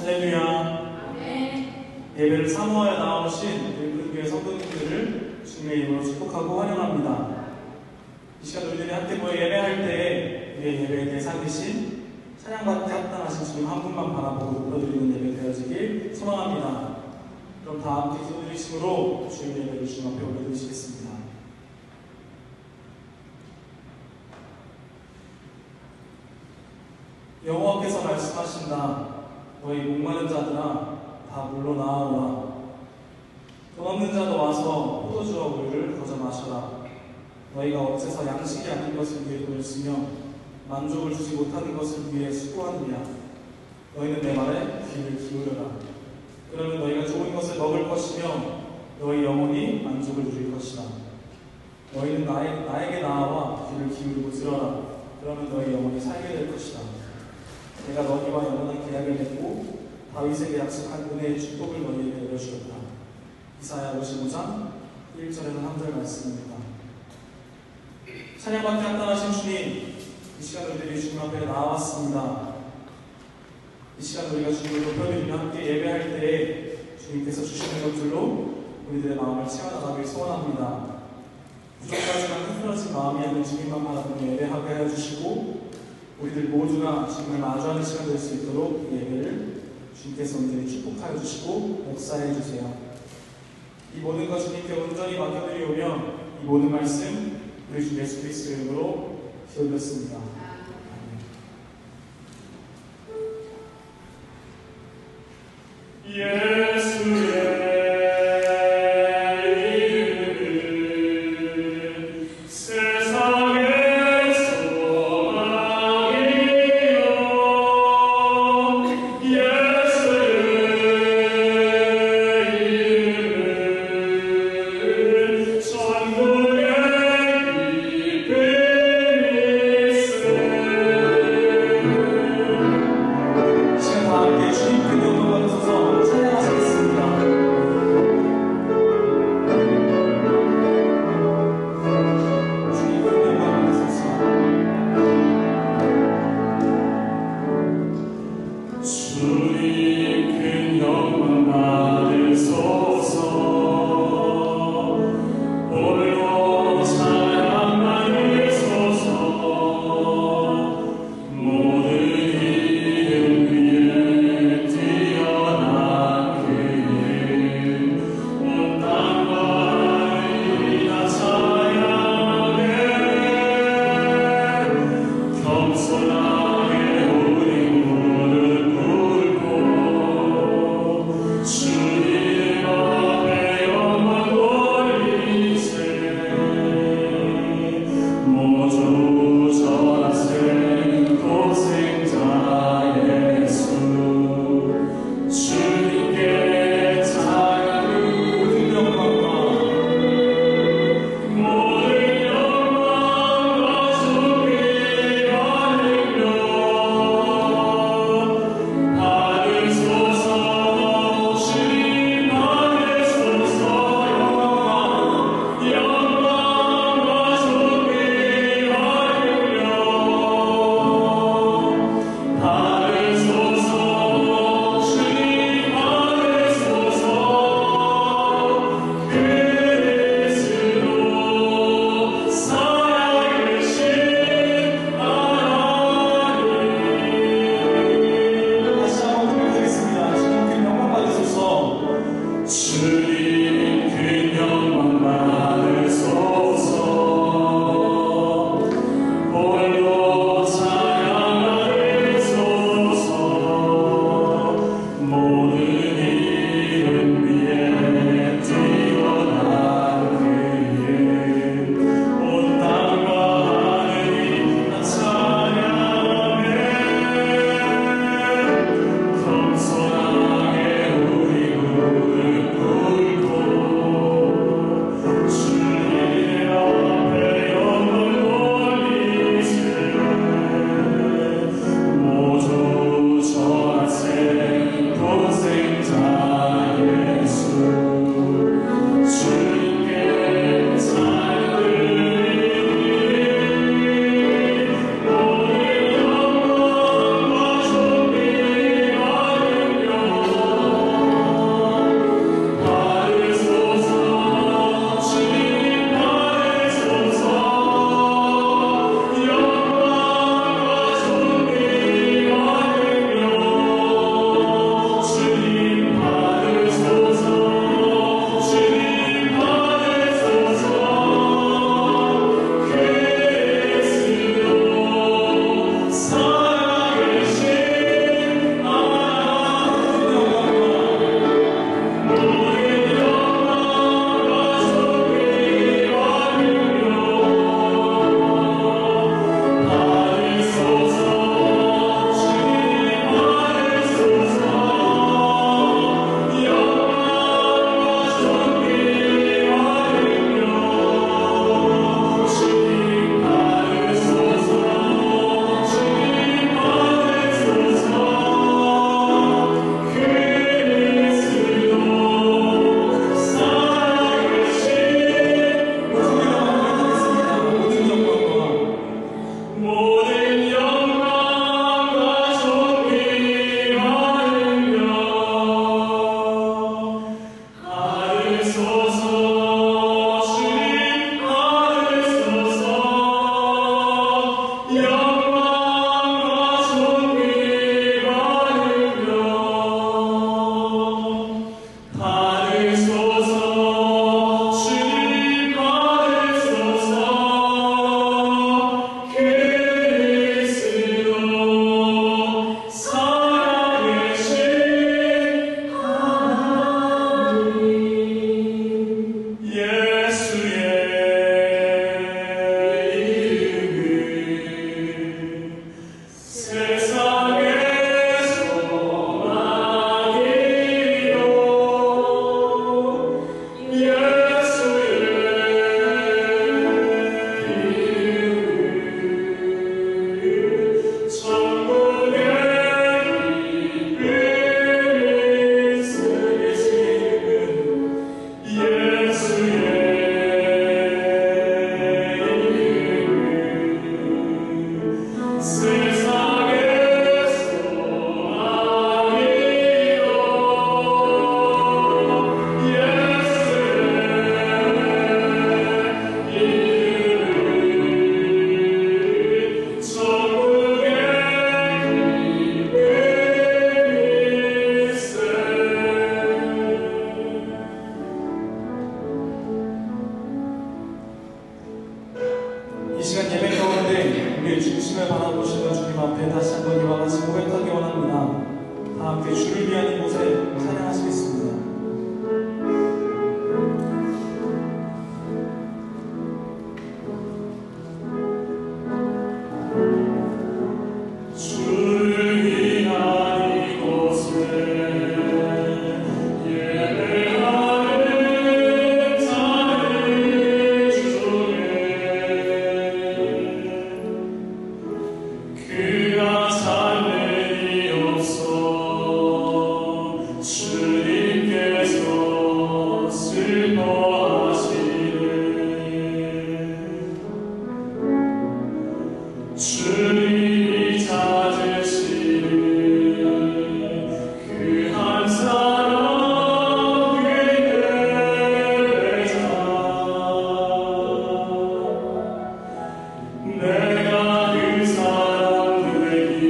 할렐루야. 예배를 사모하여 나오신 우리 교회 성도님들을 주님의 이름으로 축복하고 환영합니다. 이 시간 우리들이 함께 모여 예배할 때 우리의 예배의 대상이신 찬양받게 합당하신 주님 한 분만 바라보고 불러드리는 예배 되어지길 소망합니다. 그럼 다 함께 기도드리심으로 주님의 예배를 주님 앞에 올려드리시겠습니다. 여호와께서 말씀하신다. 너희 목마른 자들아 다 물러나오라. 돈 없는 자도 와서 포도주와 우유를 거저 마셔라. 너희가 어째서 양식이 아닌 것을 위해 돈을 쓰며 만족을 주지 못하는 것을 위해 수고하느냐. 너희는 내 말에 귀를 기울여라. 그러면 너희가 좋은 것을 먹을 것이며 너희 영혼이 만족을 누릴 것이다. 너희는 나에게 나아와 귀를 기울이고 들어라. 그러면 너희 영혼이 살게 될 것이다. 내가 너희와 영원한 계약을 맺고 다윗에게 약속한 은혜의 축복을 너희에게 내려주었다. 이사야 55장 1절에서 3절 말씀입니다. 찬양받게 합당하신 주님, 이 시간 우리들이 주님 앞에 나왔습니다. 이 시간 우리가 주님을 높여드리며 함께 예배할 때에 주님께서 주시는 것들로 우리들의 마음을 채워나가길 소원합니다. 부족하지만 흔들어진 마음이 아닌 주님만 바라보며 예배하게 하여 주시고 우리들 모두가 주님을 마주하는 시간 될 수 있도록 이 예배를 주님께서 온전히 축복하여 주시고 역사해 주세요. 이 모든 것 주님께 온전히 맡겨드리오며 이 모든 말씀 우리 주 예수 그리스도의 이름으로 기도드렸습니다. 예수의 이 시간 예배 가운데 우리의 중심을 바라보시는 주님 앞에 다시 한번 이와 같이 고백하기 원합니다. 다 함께 주를 위한 이곳에 찬양하시겠습니다. 내가 그 사람 되기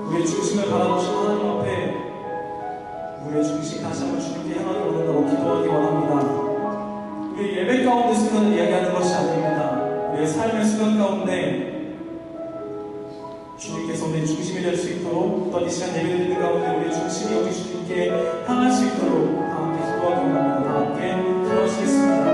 우리의 중심을 바라보신 하나님 앞에 우리의 중심 다시 한번 주님께 향하기 원한다고 기도하기 원합니다. 우리 예배 가운데 순간을 이야기하는 것이 아닙니다. 우리의 삶의 순간 가운데 주님께서 우리의 중심이 될 수 있도록 어떤 이 시간 예배 드리는 가운데 우리의 중심이 오직 주님께 향할 수 있도록 다 함께 기도하기 원합니다. 다 함께 기도하시겠습니다.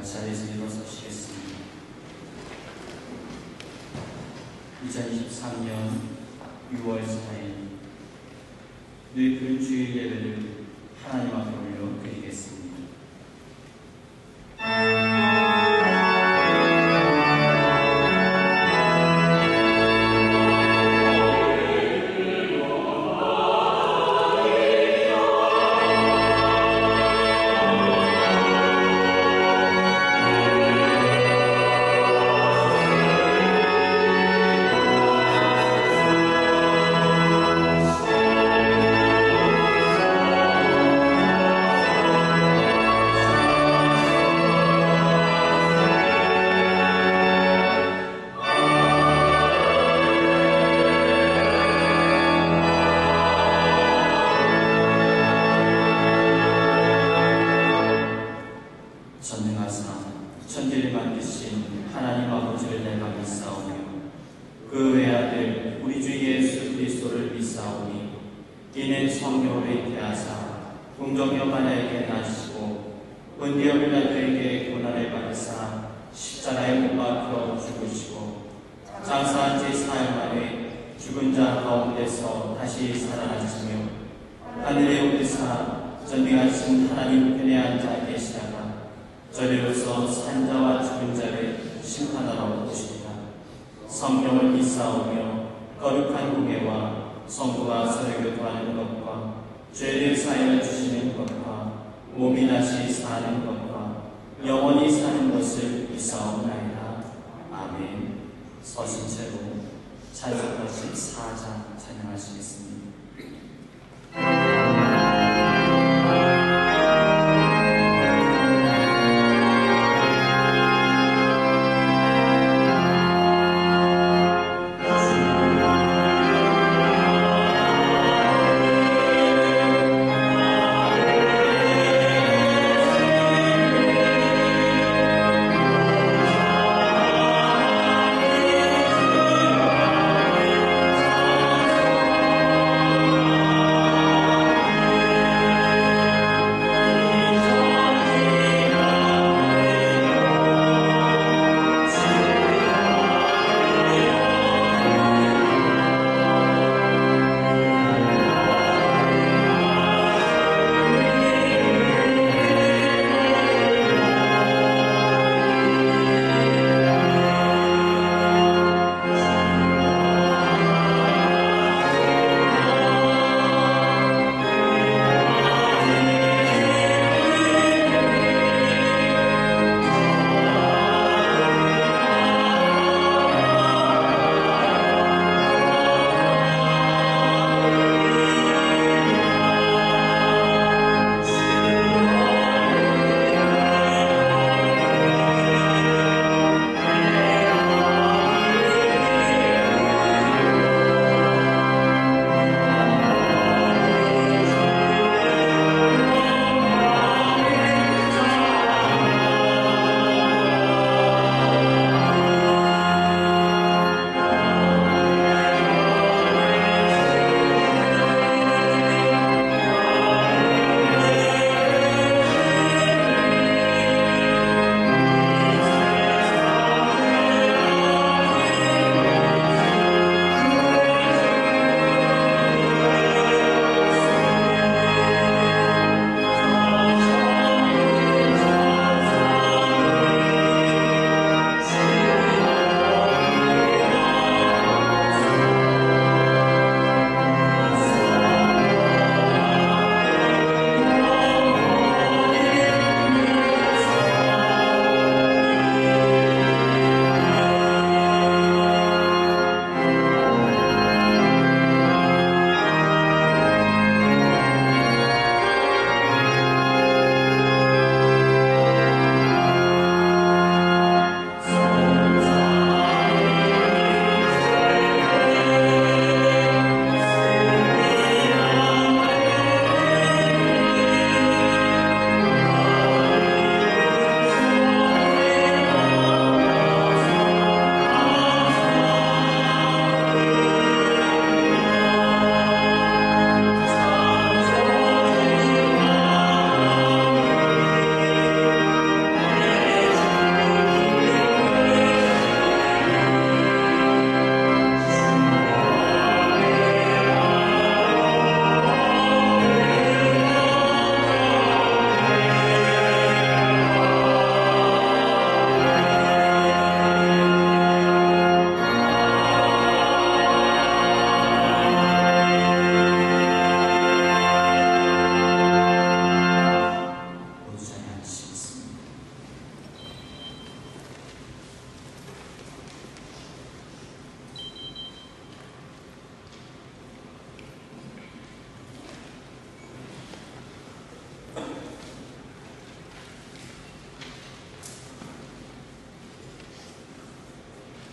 자리에서 일어서시겠습니다. 2023년 6월 4일 늘 주일 예배를 하나님 앞에 올려드리겠습니다. 천지를 만드신 하나님 아버지를 내가 믿사오며 그 외아들 우리 주 예수 그리스도를 믿사오니 이는 성령으로 잉태하사 동정녀 마리아에게 나시고 본디오 빌라도에게 고난을 받으사 십자가에 못 박혀 죽으시고 장사한 지 사흘 만에 죽은 자 가운데서 다시 살아나시며 하늘에 오르사 전능하신 하나님 편에 앉아 계시다가 저리로서 산자와 죽은 자를 심판하러 오시리라. 성령을 믿사오며 거룩한 공예와 성부와 서로교도하는 것과 죄를 사하여 주시는 것과 몸이 다시 사는 것과 영원히 사는 것을 믿사옵나이다. 아멘. 서신 채로 찬송가 14장 찬양하시겠습니다.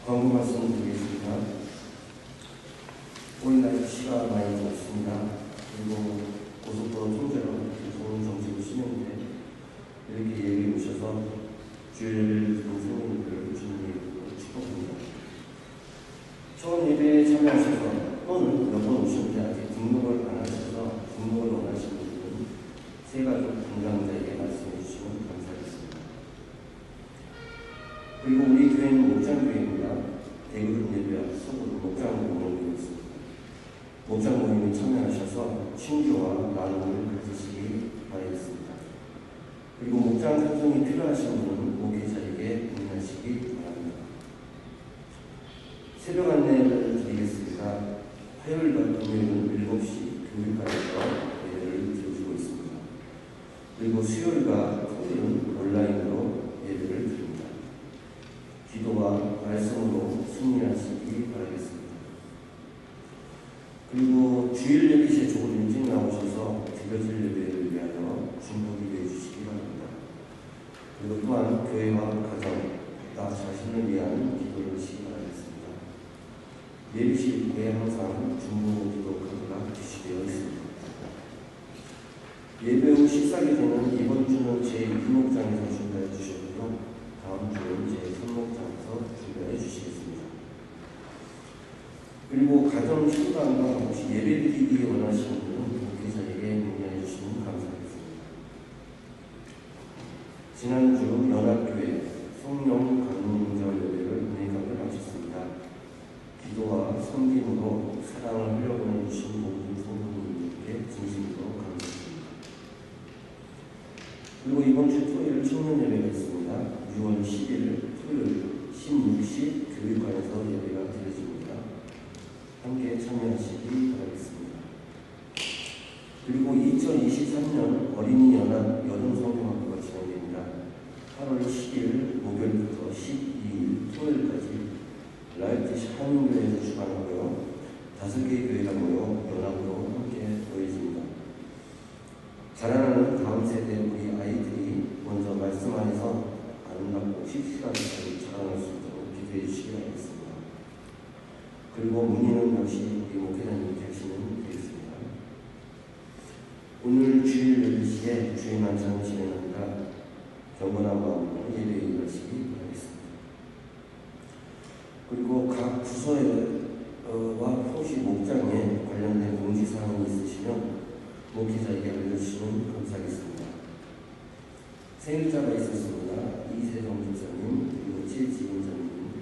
광고 말씀 드리겠습니다. 오늘 날씨가 많이 덥습니다. 그리고 고속도로 통제로 좋은 정책을 쓰는데 이렇게 예배에 오셔서 주일을 드린 성도님들을 주님으로 축복합니다. 처음 예배에 참여하셔서 또는 몇 번 오셨는데 아직 등록을 안 하셔서 등록을 원하시는 분들은 새가족 담당자에게 말씀해 주시면 감사하겠습니다. 그리고 우리 교회는 목장교회입니다. 대그룹 예배 앞서고 목장 모임이 있습니다. 목장 모임에 참여하셔서 친교와 나눔을 가지시기 바라겠습니다. 그리고 목장 활동이 필요하신 분은 목회자에게 문의하시기 바랍니다. 새벽 안내를 드리겠습니다. 화요일과 금요일은 7시 교육관에서 예배를 드리고 있습니다. 그리고 수요일과 토요일은 온라인으로 예배를 드립니다. 기도와 말씀으로 승리하시기 바라겠습니다. 그리고 주일 예배 시에 조금 일찍 나오셔서 드려질 예배를 위하여 중보기도 해주시기 바랍니다. 그리고 또한 교회와 가정, 나 자신을 위한 기도를 하시기 바라겠습니다. 예배실 입구에 항상 중보기도 카드가 표시되어 있습니다. 예배 후 식사게 되는 이번 주는 제2목장에서 준비해 주셨고요. 다음 주는 제3목장에서 준비해 주시겠습니다. 그리고 가정 신방과 혹시 예배드리기 원하시는 분은 목회자에게 문의해 주시면 감사하겠습니다. 지난주 연합교회 성령 강림절 예배를 은혜감을 마쳤습니다. 기도와 섬김으로 사랑을 흘려보내 주신 모든 성도님들께 진심으로 감사드립니다. 그리고 이번 주 토요일 청년 예배가 있습니다. 6월 10일 토요일 16시 교육관에서 예배가 드려집니다. 함께 참여하시기 바라겠습니다. 그리고 2023년 어린이 연합 여름성경학교가 진행됩니다. 8월 10일 목요일부터 12일 토요일까지 라이트시 한인교회에서 주관하고요. 5개의 교회가 모여 연합으로 함께 모여집니다. 자라나는 다음 세대 우리 아이들이 먼저 말씀 안에서 아름답고 씩씩한 것을 자라날 수 있도록 기도해 주시기 바라겠습니다. 그리고 문의는 역시 우리 목회자님께 하시면 되겠습니다. 오늘 주일 10시에 주일 만찬을 진행합니다. 경건한 마음으로 예배에 임하시기 바라겠습니다. 그리고 각 부서와 혹시 목장에 관련된 공지사항이 있으시면 목회자에게 알려주시면 감사하겠습니다. 생일자가 있었습니다. 이세정 집사님 그리고 최지인자님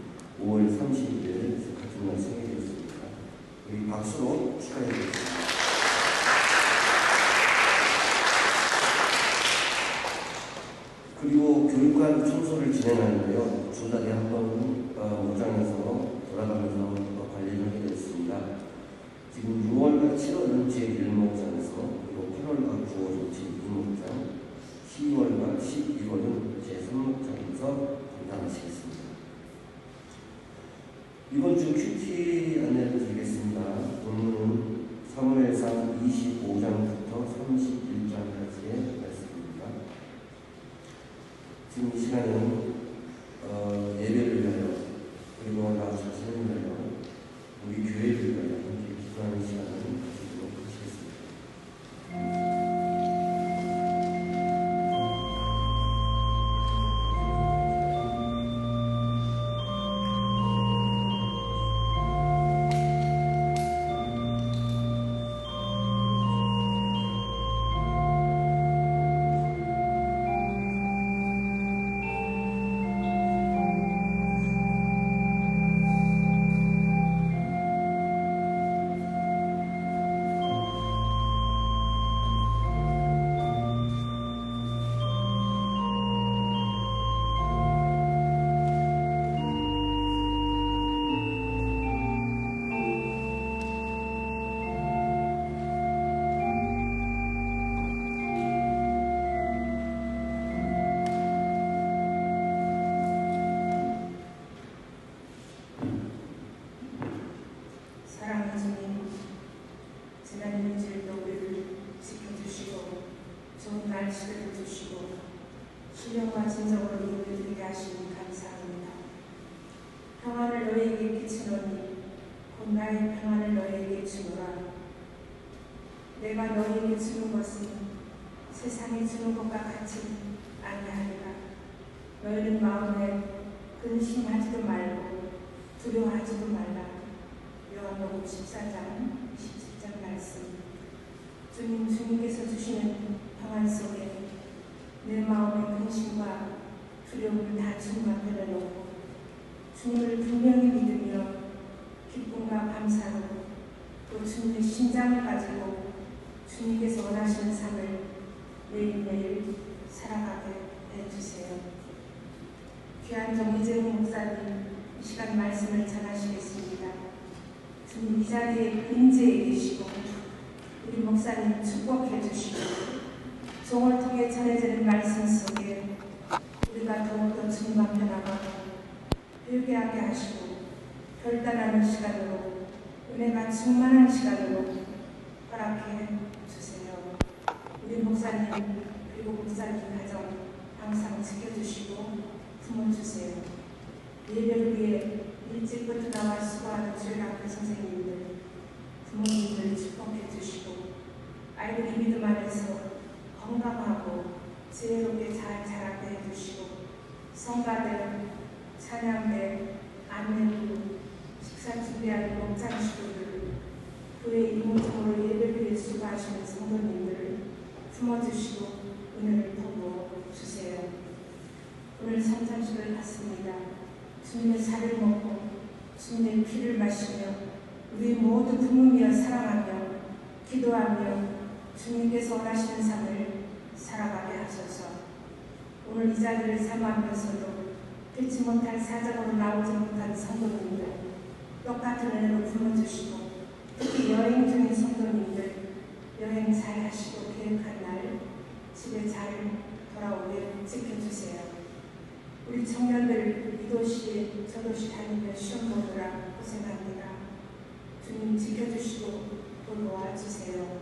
5월 30일 같은 날 생일이었습니다. 우리 박수로 축하해드리겠습니다. 그리고 교육관 청소를 진행하는데요. 두 달에 한 번 목장에서 돌아가면서 관리를 하게 됐습니다. 지금 6월과 7월은 제1목장에서 그리고 8월과 9월은 제2목장, 12월과 11월은 제3목장에서 담당하시겠습니다. 이번 주 큐티 안내를 드리겠습니다. 오늘은 사무엘상 25장부터 31장까지의 말씀입니다. 지금 이 시간은 예배를 위하여 그리고 나 자신을 위하여 우리 교회를 위하여 함께 기도하는 시간을 가지도록 하시겠습니다. 신령과 진정으로 예배드리게 하시니 감사합니다. 평안을 너희에게 끼치노니 곧 나의 평안을 너희에게 주노라. 내가 너희에게 주는 것은 세상이 주는 것과 같이 아니하리라. 너희는 마음에 근심하지도 말고 두려워하지도 말라. 요한복음 14장 27절 말씀. 주님께서 주시는 평안 속에 내 마음의 근심과 두려움을 다 주님 앞에 내놓고 주님을 분명히 믿으며 기쁨과 감사로 또 주님의 심장을 가지고 주님께서 원하시는 삶을 매일매일 살아가게 해주세요. 귀한 정희정 목사님, 이 시간 말씀을 전하시겠습니다. 주님 이 자리에 임재해 계시고 우리 목사님 축복해 주시고 종을 통해 전해지는 말씀 속에 우리가 더욱더 주님 앞에 나가고 회개하게 하시고 결단하는 시간으로 은혜가 충만한 시간으로 허락해 주세요. 우리 목사님 그리고 목사님 가정 항상 지켜주시고 품어주세요. 예배를 위해 일찍부터 나와 수고하는 주일학교 선생님들 부모님들 축복해 주시고 아이들이 믿음 안에서 건강하고 지혜롭게 잘 자라게 해주시고 성가대, 찬양대, 안내부, 식사 준비하는 목장식구들 교회 이모적으로 예배를 위해 수고하시는 성도님들을 품어주시고 은혜를 더불어 주세요. 오늘 성찬식을 갖습니다. 주님의 살을 먹고 주님의 피를 마시며 우리 모두 품으며 사랑하며 기도하며 주님께서 원하시는 삶을 살아가게 하소서. 오늘 이 자리를 삼하면서도 듣지 못할 사정으로 나오지 못한 성도님들 똑같은 은혜로 품어주시고 특히 여행 중인 성도님들 여행 잘 하시고 계획한 날 집에 잘 돌아오게 지켜주세요. 우리 청년들 이 도시 저 도시 다니며 시험 보느라 고생합니다. 주님 지켜주시고 또 도와주세요.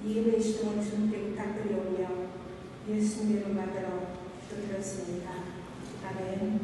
이 예배의 시동을 주님께 부탁드리오며 예수님으로 만들어 기도드렸습니다. 아멘.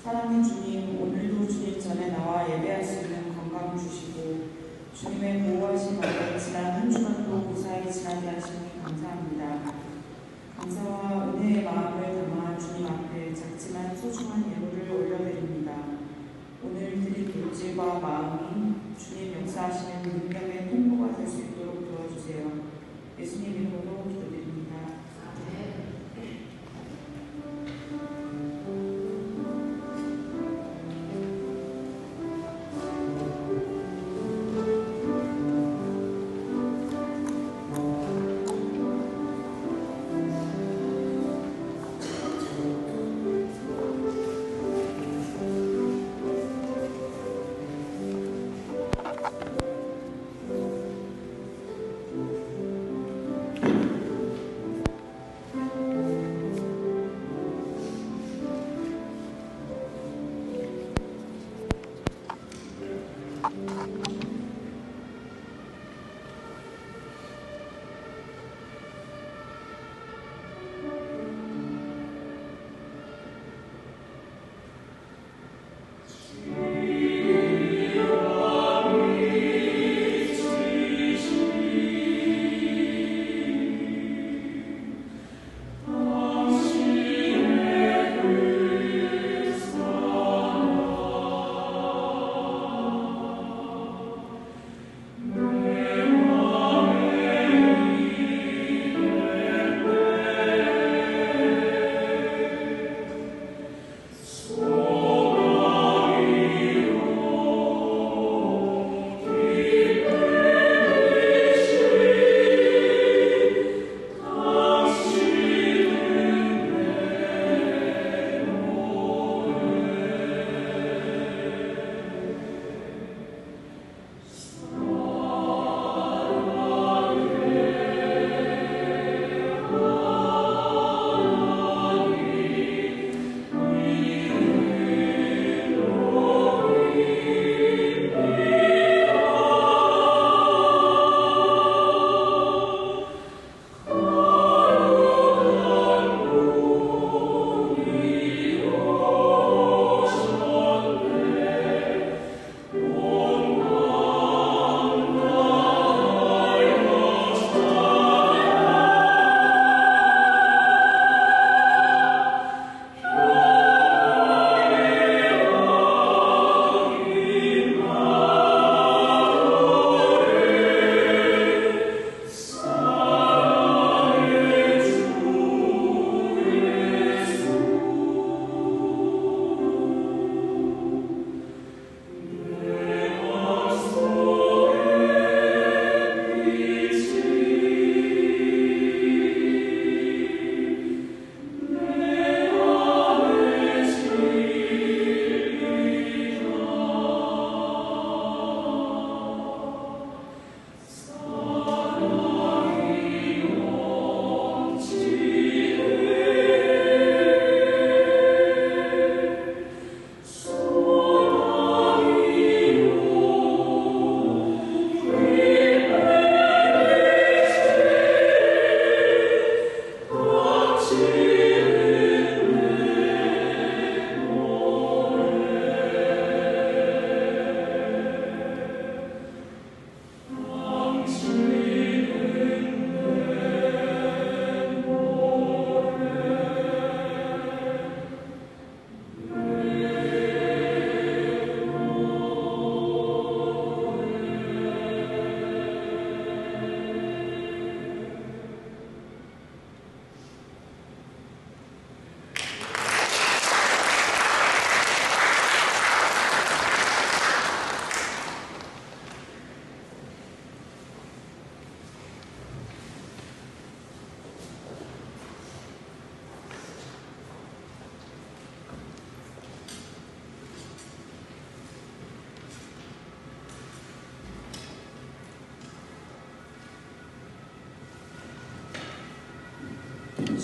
사랑하는 주님, 오늘도 주님 전에 나와 예배할 수 있는 건강 주시고 주님의 보호하심 아래 지난 한 주간도 무사히 지나게 하시니 감사합니다. 감사와 은혜의 마음을 담아 주님 앞에 작지만 소중한 예물을 올려드립니다. 오늘 드린 물질과 마음이 주님 역사하시는 능력의 통로가 될 수 있도록 도와주세요. 예수님 이름으로 기도드립니다.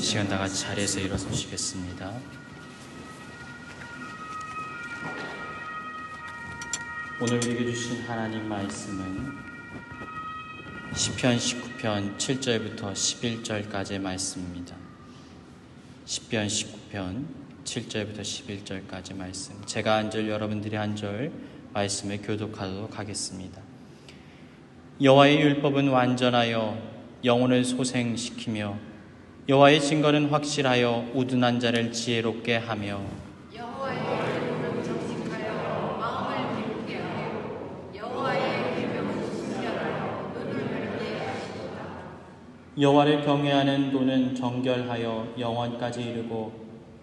시간 다 같이 자리에서 일어서시겠습니다. 오늘 우리에게 주신 하나님 말씀은 시편 19편 7절부터 11절까지의 말씀입니다. 시편 19편 7절부터 11절까지 말씀. 제가 한 절, 여러분들이 한 절 말씀을 교독하도록 하겠습니다. 여호와의 율법은 완전하여 영혼을 소생시키며 여호와의 증거는 확실하여 우둔한 자를 지혜롭게 하며 여호와의 율법은 정직하여 마음을 기쁘게 하여 여호와의 계명은 신결하여 눈을 밝게 하시도다. 여호와를 경외하는 도는 정결하여 영원까지 이르고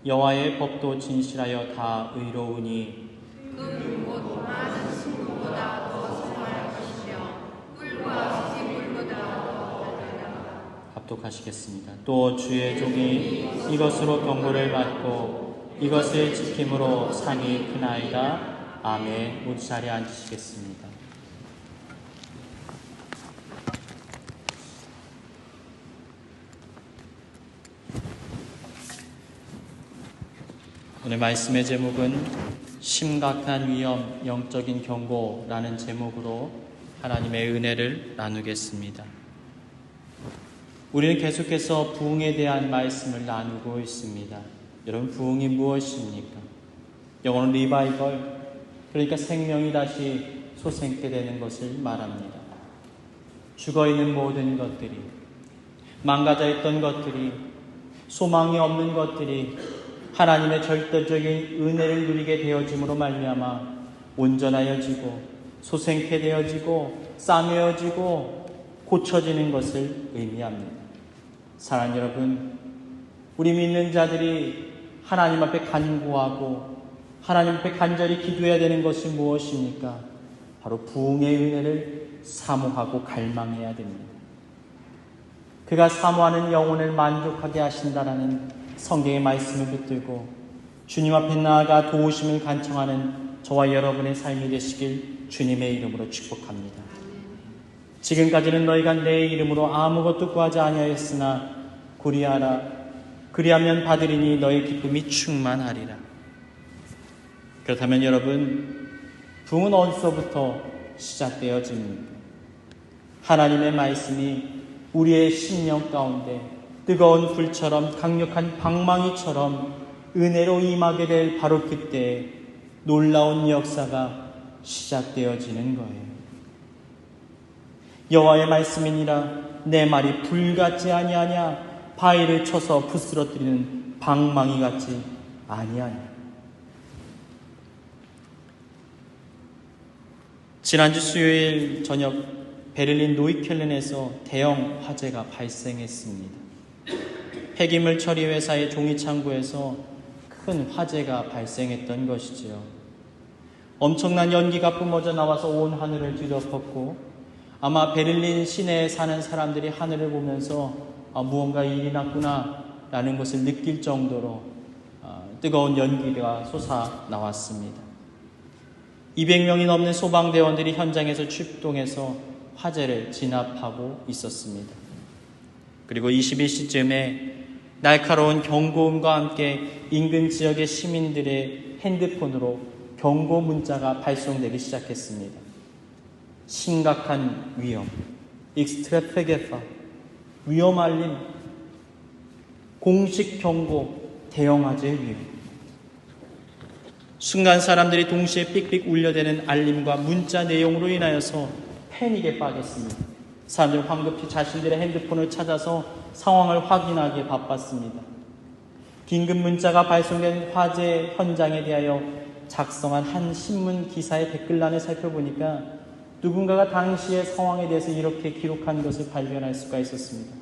여호와의 법도 진실하여 다 의로우니 그 많은 신부보다 더 선할 것이며 꿀과 시집물보다 더 달달하다. 합독하시겠습니다. 또 주의 종이 이것으로 경고를 받고 이것을 지킴으로 상이 크나이다. 아멘. 모두 자리에 앉으시겠습니다. 오늘 말씀의 제목은 심각한 위험, 영적인 경고라는 제목으로 하나님의 은혜를 나누겠습니다. 우리는 계속해서 부흥에 대한 말씀을 나누고 있습니다. 여러분, 부흥이 무엇입니까? 영어는 리바이벌, 그러니까 생명이 다시 솟게 되는 것을 말합니다. 죽어있는 모든 것들이, 망가져 있던 것들이, 소망이 없는 것들이 하나님의 절대적인 은혜를 누리게 되어짐으로 말미암아 온전하여지고 소생케 되어지고 싸매어지고 고쳐지는 것을 의미합니다. 사랑하는 여러분, 우리 믿는 자들이 하나님 앞에 간구하고 하나님 앞에 간절히 기도해야 되는 것이 무엇입니까? 바로 부흥의 은혜를 사모하고 갈망해야 됩니다. 그가 사모하는 영혼을 만족하게 하신다라는 성경의 말씀을 붙들고 주님 앞에 나아가 도우심을 간청하는 저와 여러분의 삶이 되시길 주님의 이름으로 축복합니다. 지금까지는 너희가 내 이름으로 아무것도 구하지 아니하였으나 구리하라. 그리하면 받으리니 너의 기쁨이 충만하리라. 그렇다면 여러분, 부흥은 어디서부터 시작되어집니까? 하나님의 말씀이 우리의 심령 가운데 뜨거운 불처럼 강력한 방망이처럼 은혜로 임하게 될 바로 그때 놀라운 역사가 시작되어지는 거예요. 여호와의 말씀이니라 내 말이 불같지 아니하냐 바위를 쳐서 부스러뜨리는 방망이 같지 아니하냐. 지난주 수요일 저녁 베를린 노이켈렌에서 대형 화재가 발생했습니다. 폐기물 처리 회사의 종이 창고에서 큰 화재가 발생했던 것이지요. 엄청난 연기가 뿜어져 나와서 온 하늘을 뒤덮었고 아마 베를린 시내에 사는 사람들이 하늘을 보면서 무언가 일이 났구나 라는 것을 느낄 정도로 뜨거운 연기가 솟아 나왔습니다. 200명이 넘는 소방대원들이 현장에서 출동해서 화재를 진압하고 있었습니다. 그리고 21시쯤에 날카로운 경고음과 함께 인근 지역의 시민들의 핸드폰으로 경고 문자가 발송되기 시작했습니다. 심각한 위험, 익스트레페게파, 위험 알림, 공식 경고, 대형 화재의 위험. 순간 사람들이 동시에 삑삑 울려대는 알림과 문자 내용으로 인하여서 패닉에 빠졌습니다. 사람들은 황급히 자신들의 핸드폰을 찾아서 상황을 확인하기에 바빴습니다. 긴급 문자가 발송된 화재 현장에 대하여 작성한 한 신문 기사의 댓글란을 살펴보니까 누군가가 당시의 상황에 대해서 이렇게 기록한 것을 발견할 수가 있었습니다.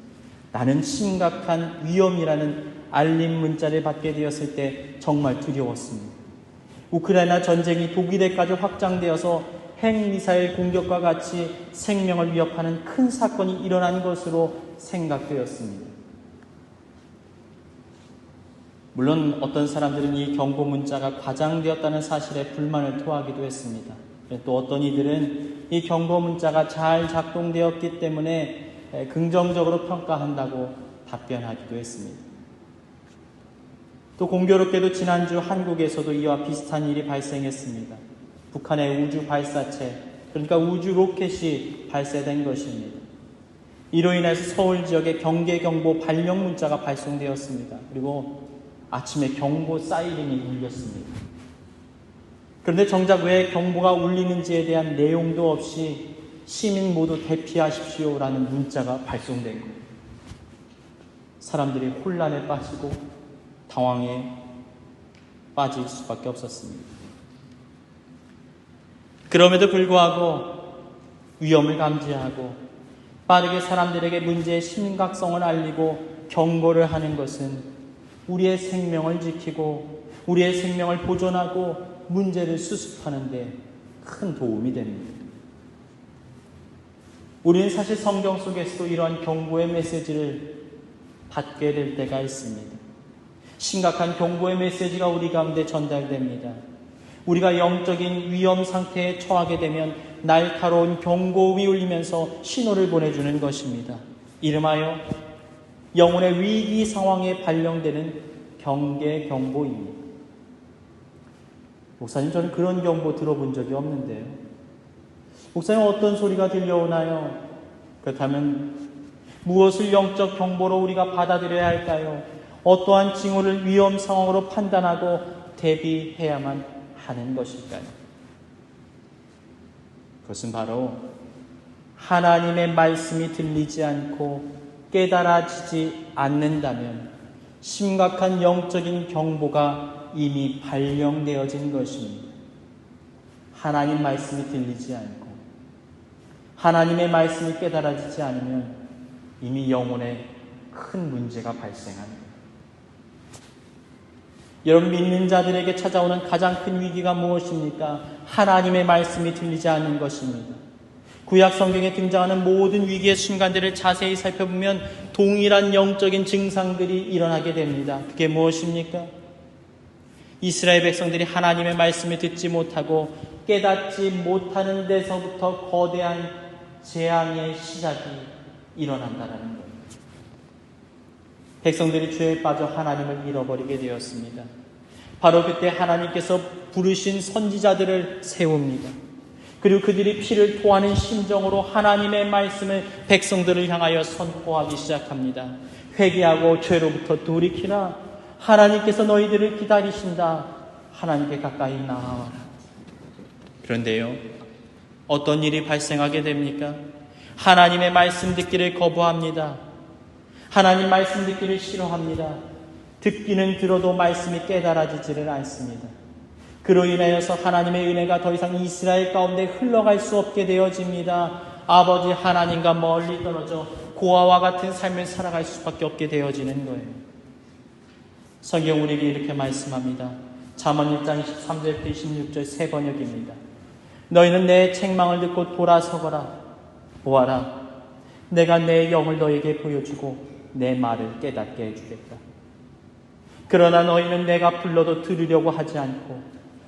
나는 심각한 위험이라는 알림 문자를 받게 되었을 때 정말 두려웠습니다. 우크라이나 전쟁이 독일에까지 확장되어서 핵미사일 공격과 같이 생명을 위협하는 큰 사건이 일어난 것으로 생각되었습니다. 물론 어떤 사람들은 이 경고 문자가 과장되었다는 사실에 불만을 토하기도 했습니다. 또 어떤 이들은 이 경고 문자가 잘 작동되었기 때문에 긍정적으로 평가한다고 답변하기도 했습니다. 또 공교롭게도 지난주 한국에서도 이와 비슷한 일이 발생했습니다. 북한의 우주 발사체, 그러니까 우주 로켓이 발사된 것입니다. 이로 인해서 서울 지역에 경계경보 발령 문자가 발송되었습니다. 그리고 아침에 경보 사이렌이 울렸습니다. 그런데 정작 왜 경보가 울리는지에 대한 내용도 없이 시민 모두 대피하십시오라는 문자가 발송된 거예요. 사람들이 혼란에 빠지고 당황에 빠질 수밖에 없었습니다. 그럼에도 불구하고 위험을 감지하고 빠르게 사람들에게 문제의 심각성을 알리고 경고를 하는 것은 우리의 생명을 지키고 우리의 생명을 보존하고 문제를 수습하는 데 큰 도움이 됩니다. 우리는 사실 성경 속에서도 이러한 경고의 메시지를 받게 될 때가 있습니다. 심각한 경고의 메시지가 우리 가운데 전달됩니다. 우리가 영적인 위험 상태에 처하게 되면 날카로운 경고음이 울리면서 신호를 보내주는 것입니다. 이름하여 영혼의 위기 상황에 발령되는 경계 경보입니다. 목사님, 저는 그런 경보 들어본 적이 없는데요. 목사님, 어떤 소리가 들려오나요? 그렇다면 무엇을 영적 경보로 우리가 받아들여야 할까요? 어떠한 징후를 위험 상황으로 판단하고 대비해야만 하는 것일까요? 그것은 바로 하나님의 말씀이 들리지 않고 깨달아지지 않는다면 심각한 영적인 경보가 이미 발령되어진 것입니다. 하나님 말씀이 들리지 않고 하나님의 말씀이 깨달아지지 않으면 이미 영혼에 큰 문제가 발생합니다. 여러분, 믿는 자들에게 찾아오는 가장 큰 위기가 무엇입니까? 하나님의 말씀이 들리지 않는 것입니다. 구약 성경에 등장하는 모든 위기의 순간들을 자세히 살펴보면 동일한 영적인 증상들이 일어나게 됩니다. 그게 무엇입니까? 이스라엘 백성들이 하나님의 말씀을 듣지 못하고 깨닫지 못하는 데서부터 거대한 재앙의 시작이 일어난다는 거예요. 백성들이 죄에 빠져 하나님을 잃어버리게 되었습니다. 바로 그때 하나님께서 부르신 선지자들을 세웁니다. 그리고 그들이 피를 토하는 심정으로 하나님의 말씀을 백성들을 향하여 선포하기 시작합니다. 회개하고 죄로부터 돌이키라. 하나님께서 너희들을 기다리신다. 하나님께 가까이 나아와라. 그런데요, 어떤 일이 발생하게 됩니까? 하나님의 말씀 듣기를 거부합니다. 하나님 말씀 듣기를 싫어합니다. 듣기는 들어도 말씀이 깨달아지지를 않습니다. 그로 인하여서 하나님의 은혜가 더 이상 이스라엘 가운데 흘러갈 수 없게 되어집니다. 아버지 하나님과 멀리 떨어져 고아와 같은 삶을 살아갈 수밖에 없게 되어지는 거예요. 성경 우리에게 이렇게 말씀합니다. 잠언 1장 23절부터 26절 새 번역입니다. 너희는 내 책망을 듣고 돌아서거라. 보아라, 내가 내 영을 너에게 보여주고 내 말을 깨닫게 해주겠다. 그러나 너희는 내가 불러도 들으려고 하지 않고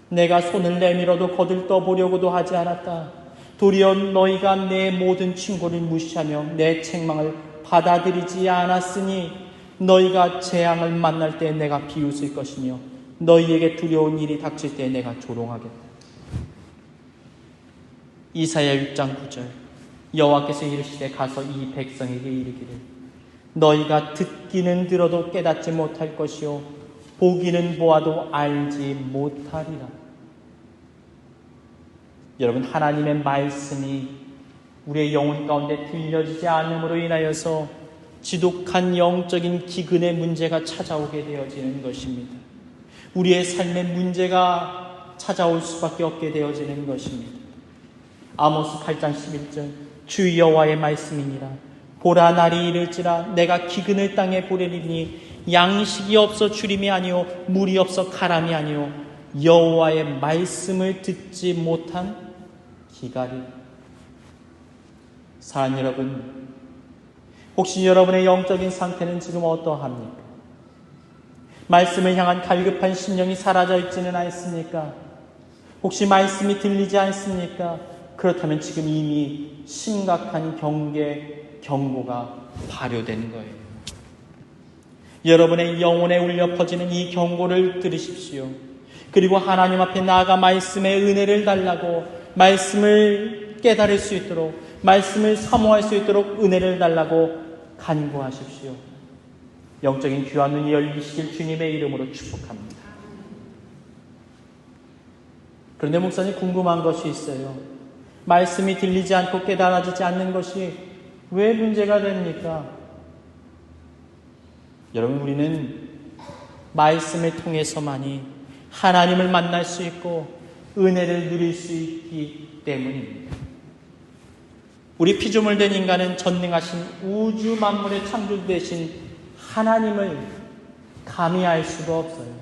내가 손을 내밀어도 거들떠보려고도 하지 않았다. 도리어 너희가 내 모든 충고를 무시하며 내 책망을 받아들이지 않았으니 너희가 재앙을 만날 때 내가 비웃을 것이며 너희에게 두려운 일이 닥칠 때 내가 조롱하겠다. 이사야 6장 9절 여호와께서 이르시되 가서 이 백성에게 이르기를 너희가 듣기는 들어도 깨닫지 못할 것이요 보기는 보아도 알지 못하리라. 여러분, 하나님의 말씀이 우리의 영혼 가운데 들려지지 않음으로 인하여서 지독한 영적인 기근의 문제가 찾아오게 되어지는 것입니다. 우리의 삶의 문제가 찾아올 수밖에 없게 되어지는 것입니다. 아모스 8장 11절 주 여호와의 말씀이니라. 보라, 날이 이를지라 내가 기근을 땅에 보내리니 양식이 없어 주림이 아니요 물이 없어 가람이 아니요 여호와의 말씀을 듣지 못한 기갈이. 사랑 여러분, 혹시 여러분의 영적인 상태는 지금 어떠합니까? 말씀을 향한 갈급한 심령이 사라져 있지는 않습니까? 혹시 말씀이 들리지 않습니까? 그렇다면 지금 이미 심각한 경고가 발효된 거예요. 여러분의 영혼에 울려 퍼지는 이 경고를 들으십시오. 그리고 하나님 앞에 나아가 말씀의 은혜를 달라고, 말씀을 깨달을 수 있도록, 말씀을 사모할 수 있도록 은혜를 달라고 간구하십시오. 영적인 귀와 눈이 열리시길 주님의 이름으로 축복합니다. 그런데 목사님, 궁금한 것이 있어요. 말씀이 들리지 않고 깨달아지지 않는 것이 왜 문제가 됩니까? 여러분, 우리는 말씀을 통해서만이 하나님을 만날 수 있고 은혜를 누릴 수 있기 때문입니다. 우리 피조물 된 인간은 전능하신 우주 만물의 창조되신 하나님을 감히 알 수가 없어요.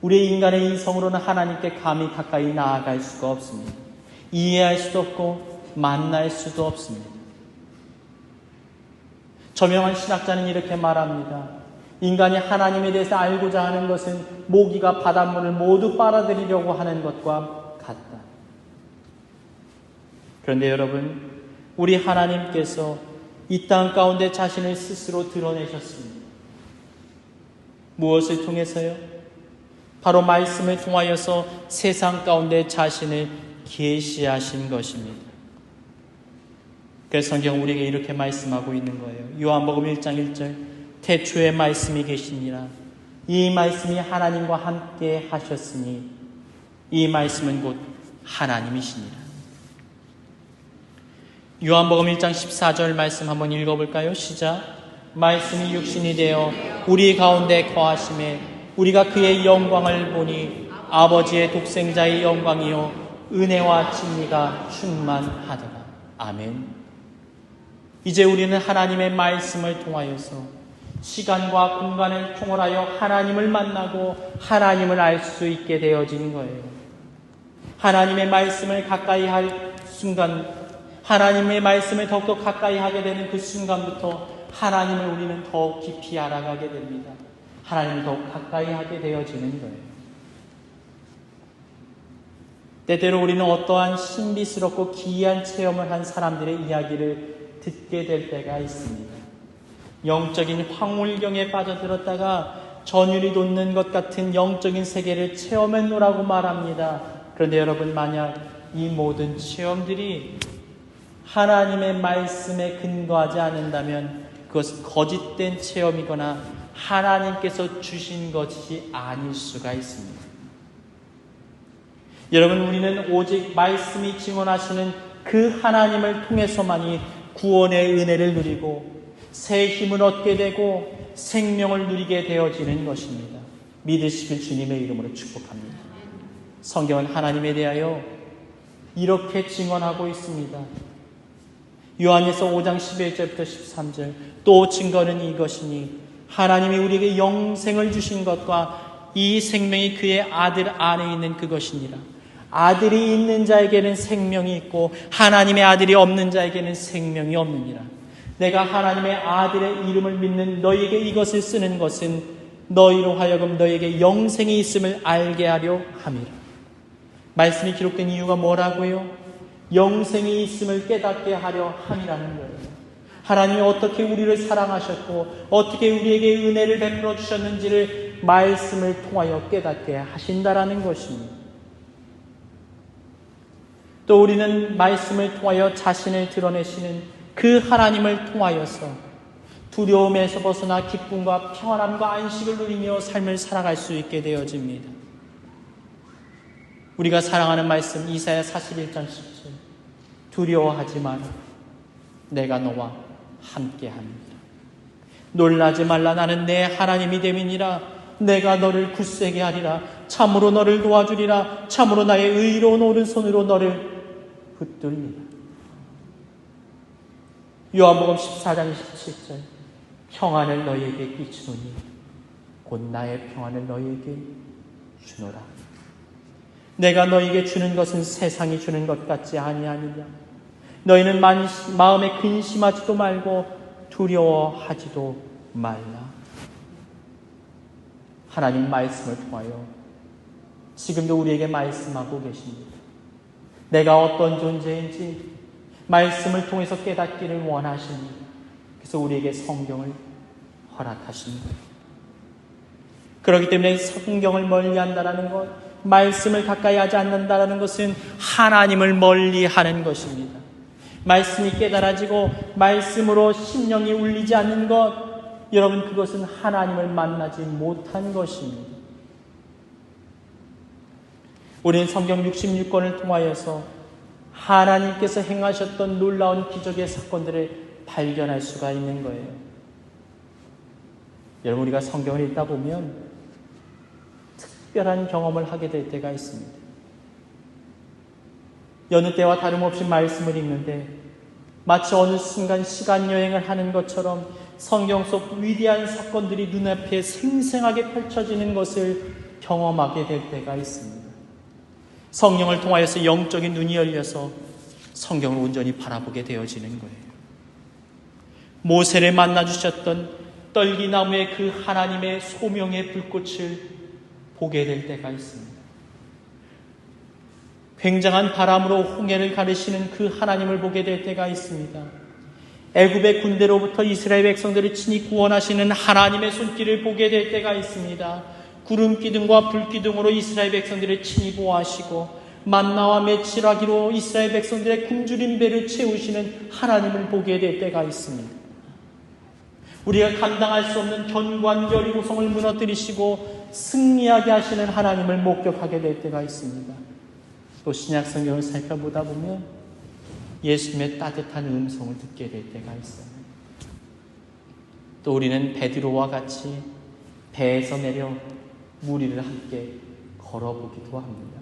우리 인간의 인성으로는 하나님께 감히 가까이 나아갈 수가 없습니다. 이해할 수도 없고 만날 수도 없습니다. 저명한 신학자는 이렇게 말합니다. 인간이 하나님에 대해서 알고자 하는 것은 모기가 바닷물을 모두 빨아들이려고 하는 것과 같다. 그런데 여러분, 우리 하나님께서 이 땅 가운데 자신을 스스로 드러내셨습니다. 무엇을 통해서요? 바로 말씀을 통하여서 세상 가운데 자신을 계시하신 것입니다. 그래서 성경 우리에게 이렇게 말씀하고 있는 거예요. 요한복음 1장 1절, 태초에 말씀이 계시니라. 이 말씀이 하나님과 함께 하셨으니 이 말씀은 곧 하나님이시니라. 요한복음 1장 14절 말씀 한번 읽어볼까요? 시작. 말씀이 육신이 되어 우리 가운데 거하심에 우리가 그의 영광을 보니 아버지의 독생자의 영광이요 은혜와 진리가 충만하더라. 아멘. 이제 우리는 하나님의 말씀을 통하여서 시간과 공간을 초월하여 하나님을 만나고 하나님을 알 수 있게 되어진 거예요. 하나님의 말씀을 가까이 할 순간, 하나님의 말씀을 더욱더 가까이 하게 되는 그 순간부터 하나님을 우리는 더욱 깊이 알아가게 됩니다. 하나님을 더욱 가까이 하게 되어지는 거예요. 때때로 우리는 어떠한 신비스럽고 기이한 체험을 한 사람들의 이야기를 듣게 될 때가 있습니다. 영적인 황홀경에 빠져들었다가 전율이 돋는 것 같은 영적인 세계를 체험했노라고 말합니다. 그런데 여러분, 만약 이 모든 체험들이 하나님의 말씀에 근거하지 않는다면 그것은 거짓된 체험이거나 하나님께서 주신 것이 아닐 수가 있습니다. 여러분, 우리는 오직 말씀이 증언하시는 그 하나님을 통해서만이 구원의 은혜를 누리고 새 힘을 얻게 되고 생명을 누리게 되어지는 것입니다. 믿으시길 주님의 이름으로 축복합니다. 성경은 하나님에 대하여 이렇게 증언하고 있습니다. 요한에서 5장 11절부터 13절, 또 증거는 이것이니 하나님이 우리에게 영생을 주신 것과 이 생명이 그의 아들 안에 있는 그것이니라. 아들이 있는 자에게는 생명이 있고 하나님의 아들이 없는 자에게는 생명이 없느니라. 내가 하나님의 아들의 이름을 믿는 너희에게 이것을 쓰는 것은 너희로 하여금 너희에게 영생이 있음을 알게 하려 함이라. 말씀이 기록된 이유가 뭐라고요? 영생이 있음을 깨닫게 하려 함이라는 거예요. 하나님이 어떻게 우리를 사랑하셨고 어떻게 우리에게 은혜를 베풀어 주셨는지를 말씀을 통하여 깨닫게 하신다라는 것입니다. 또 우리는 말씀을 통하여 자신을 드러내시는 그 하나님을 통하여서 두려움에서 벗어나 기쁨과 평안함과 안식을 누리며 삶을 살아갈 수 있게 되어집니다. 우리가 사랑하는 말씀 이사야 41장 10절, 두려워하지 마라. 내가 너와 함께합니다. 놀라지 말라. 나는 내 하나님이 됨이니라. 내가 너를 굳세게 하리라. 참으로 너를 도와주리라. 참으로 나의 의로운 오른손으로 너를 붙들리라. 요한복음 14장 27절, 평안을 너희에게 끼치노니 곧 나의 평안을 너희에게 주노라. 내가 너희에게 주는 것은 세상이 주는 것 같지 아니하느냐. 너희는 마음에 근심하지도 말고 두려워하지도 말라. 하나님 말씀을 통하여 지금도 우리에게 말씀하고 계십니다. 내가 어떤 존재인지 말씀을 통해서 깨닫기를 원하십니다. 그래서 우리에게 성경을 허락하십니다. 그렇기 때문에 성경을 멀리한다라는 것, 말씀을 가까이 하지 않는다라는 것은 하나님을 멀리하는 것입니다. 말씀이 깨달아지고 말씀으로 심령이 울리지 않는 것, 여러분 그것은 하나님을 만나지 못한 것입니다. 우리는 성경 66권을 통하여서 하나님께서 행하셨던 놀라운 기적의 사건들을 발견할 수가 있는 거예요. 여러분, 우리가 성경을 읽다 보면 특별한 경험을 하게 될 때가 있습니다. 여느 때와 다름없이 말씀을 읽는데 마치 어느 순간 시간 여행을 하는 것처럼 성경 속 위대한 사건들이 눈앞에 생생하게 펼쳐지는 것을 경험하게 될 때가 있습니다. 성령을 통하여서 영적인 눈이 열려서 성경을 온전히 바라보게 되어지는 거예요. 모세를 만나주셨던 떨기나무의 그 하나님의 소명의 불꽃을 보게 될 때가 있습니다. 굉장한 바람으로 홍해를 가르시는 그 하나님을 보게 될 때가 있습니다. 애굽의 군대로부터 이스라엘 백성들을 친히 구원하시는 하나님의 손길을 보게 될 때가 있습니다. 구름 기둥과 불 기둥으로 이스라엘 백성들을 친히 보호하시고 만나와 메추라기로 이스라엘 백성들의 굶주린 배를 채우시는 하나님을 보게 될 때가 있습니다. 우리가 감당할 수 없는 견고한 여리고성을 무너뜨리시고 승리하게 하시는 하나님을 목격하게 될 때가 있습니다. 또 신약 성경을 살펴보다 보면 예수님의 따뜻한 음성을 듣게 될 때가 있어요. 또 우리는 베드로와 같이 배에서 내려 무리를 함께 걸어보기도 합니다.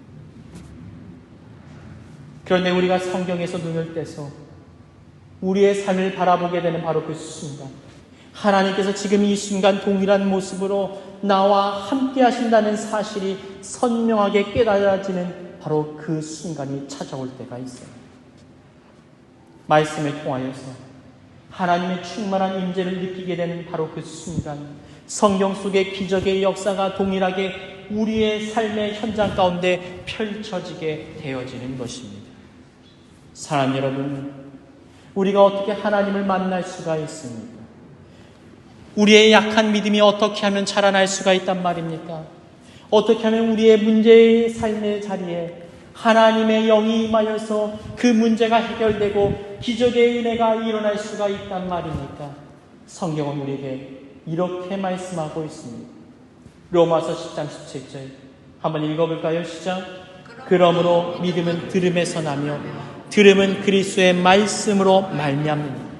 그런데 우리가 성경에서 눈을 떼서 우리의 삶을 바라보게 되는 바로 그 순간, 하나님께서 지금 이 순간 동일한 모습으로 나와 함께 하신다는 사실이 선명하게 깨달아지는 바로 그 순간이 찾아올 때가 있어요. 말씀을 통하여서 하나님의 충만한 임재를 느끼게 되는 바로 그 순간, 성경 속의 기적의 역사가 동일하게 우리의 삶의 현장 가운데 펼쳐지게 되어지는 것입니다. 사람 여러분, 우리가 어떻게 하나님을 만날 수가 있습니까? 우리의 약한 믿음이 어떻게 하면 자라날 수가 있단 말입니까? 어떻게 하면 우리의 문제의 삶의 자리에 하나님의 영이 임하여서 그 문제가 해결되고 기적의 은혜가 일어날 수가 있단 말입니까? 성경은 우리에게 이렇게 말씀하고 있습니다. 로마서 10장 17절 한번 읽어볼까요? 시작. 그러므로 믿음은 들음에서 나며 들음은 그리스도의 말씀으로 말미암느니라.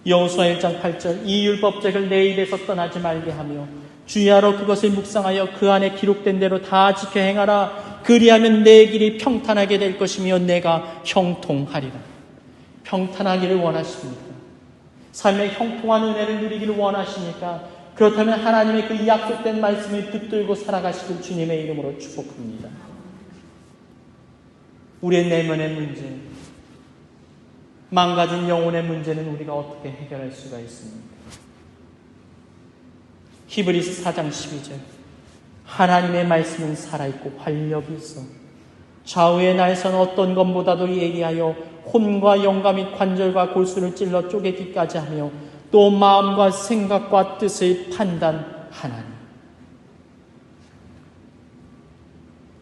여호수아 1장 8절 이 율법책을 내 입에서 떠나지 말게 하며 주야로 그것을 묵상하여 그 안에 기록된 대로 다 지켜 행하라. 그리하면 내 길이 평탄하게 될 것이며 내가 형통하리라. 평탄하기를 원하십니까? 삶의 형통한 은혜를 누리기를 원하십니까? 그렇다면 하나님의 그 약속된 말씀을 붙들고 살아가시길 주님의 이름으로 축복합니다. 우리의 내면의 문제, 망가진 영혼의 문제는 우리가 어떻게 해결할 수가 있습니까? 히브리서 4장 12절 하나님의 말씀은 살아있고 활력이 있어 좌우의 날선 어떤 것보다도 예리하여 혼과 영과 및 관절과 골수를 찔러 쪼개기까지 하며 또 마음과 생각과 뜻을 판단하나니.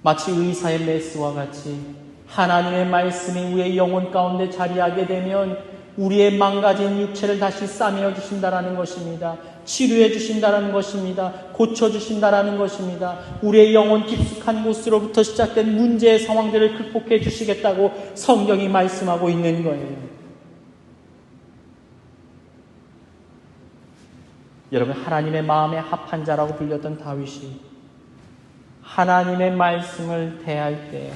마치 의사의 메스와 같이 하나님의 말씀이 우리의 영혼 가운데 자리하게 되면 우리의 망가진 육체를 다시 싸매어 주신다라는 것입니다. 치료해 주신다라는 것입니다. 고쳐 주신다라는 것입니다. 우리의 영혼 깊숙한 곳으로부터 시작된 문제의 상황들을 극복해 주시겠다고 성경이 말씀하고 있는 거예요. 여러분, 하나님의 마음에 합한 자라고 불렸던 다윗이 하나님의 말씀을 대할 때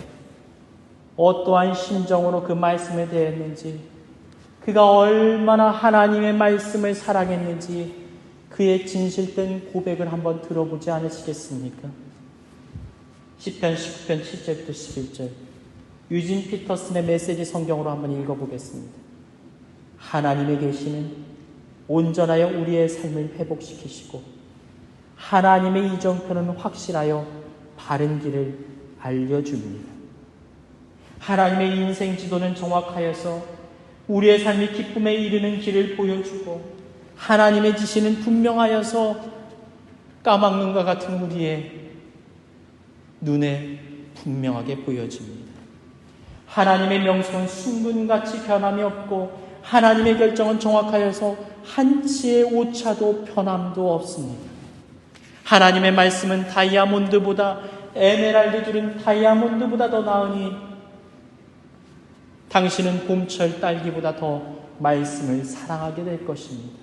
어떠한 심정으로 그 말씀에 대했는지, 그가 얼마나 하나님의 말씀을 사랑했는지 그의 진실된 고백을 한번 들어보지 않으시겠습니까? 시편 19편 7절부터 11절 유진 피터슨의 메시지 성경으로 한번 읽어보겠습니다. 하나님의 계시는 온전하여 우리의 삶을 회복시키시고 하나님의 이정표는 확실하여 바른 길을 알려줍니다. 하나님의 인생 지도는 정확하여서 우리의 삶이 기쁨에 이르는 길을 보여주고 하나님의 지시는 분명하여서 까막눈과 같은 우리의 눈에 분명하게 보여집니다. 하나님의 명성은 순금같이 변함이 없고 하나님의 결정은 정확하여서 한치의 오차도 변함도 없습니다. 하나님의 말씀은 다이아몬드보다 에메랄드 둘은 다이아몬드보다 더 나으니 당신은 봄철 딸기보다 더 말씀을 사랑하게 될 것입니다.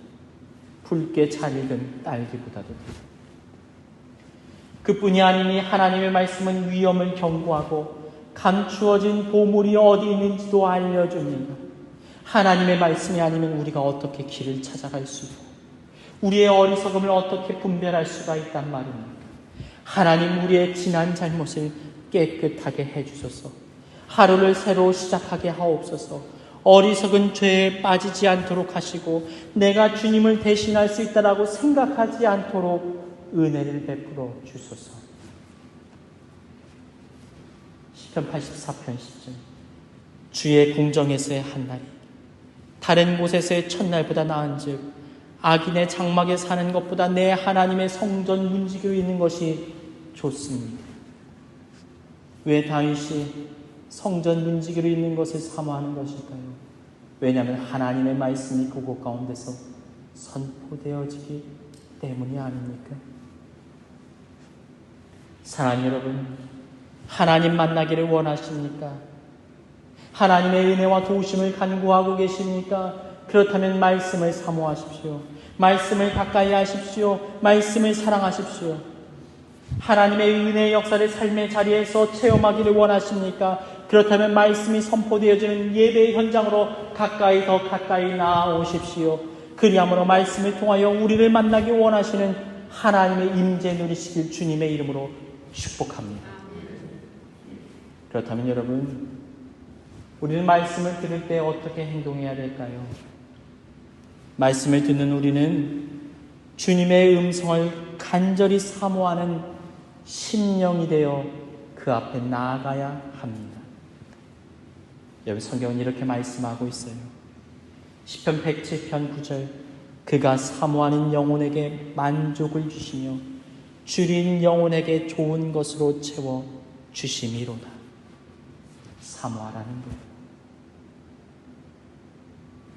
붉게 잘 익은 딸기보다도. 그뿐이 아니니 하나님의 말씀은 위험을 경고하고 감추어진 보물이 어디 있는지도 알려줍니다. 하나님의 말씀이 아니면 우리가 어떻게 길을 찾아갈 수 있고 우리의 어리석음을 어떻게 분별할 수가 있단 말입니다. 하나님 우리의 지난 잘못을 깨끗하게 해주소서. 하루를 새로 시작하게 하옵소서. 어리석은 죄에 빠지지 않도록 하시고 내가 주님을 대신할 수 있다라고 생각하지 않도록 은혜를 베풀어 주소서. 시편 84편 10절. 주의 궁정에서의 한날이 다른 곳에서의 첫날보다 나은즉 악인의 장막에 사는 것보다 내 하나님의 성전 문지기로 있는 것이 좋습니다. 왜 다윗이 성전 문지기로 있는 것을 사모하는 것일까요? 왜냐하면 하나님의 말씀이 그곳 가운데서 선포되어지기 때문이 아닙니까? 사랑하는 여러분, 하나님 만나기를 원하십니까? 하나님의 은혜와 도우심을 간구하고 계십니까? 그렇다면 말씀을 사모하십시오. 말씀을 가까이 하십시오. 말씀을 사랑하십시오. 하나님의 은혜의 역사를 삶의 자리에서 체험하기를 원하십니까? 그렇다면 말씀이 선포되어지는 예배의 현장으로 더 가까이 나아오십시오. 그리함으로 말씀을 통하여 우리를 만나기 원하시는 하나님의 임재 누리시길 주님의 이름으로 축복합니다. 그렇다면 여러분, 우리는 말씀을 들을 때 어떻게 행동해야 될까요? 말씀을 듣는 우리는 주님의 음성을 간절히 사모하는 심령이 되어 그 앞에 나아가야 합니다. 여기 성경은 이렇게 말씀하고 있어요. 시편 107편 9절. 그가 사모하는 영혼에게 만족을 주시며 줄인 영혼에게 좋은 것으로 채워 주심이로다. 사모하라는 거예요.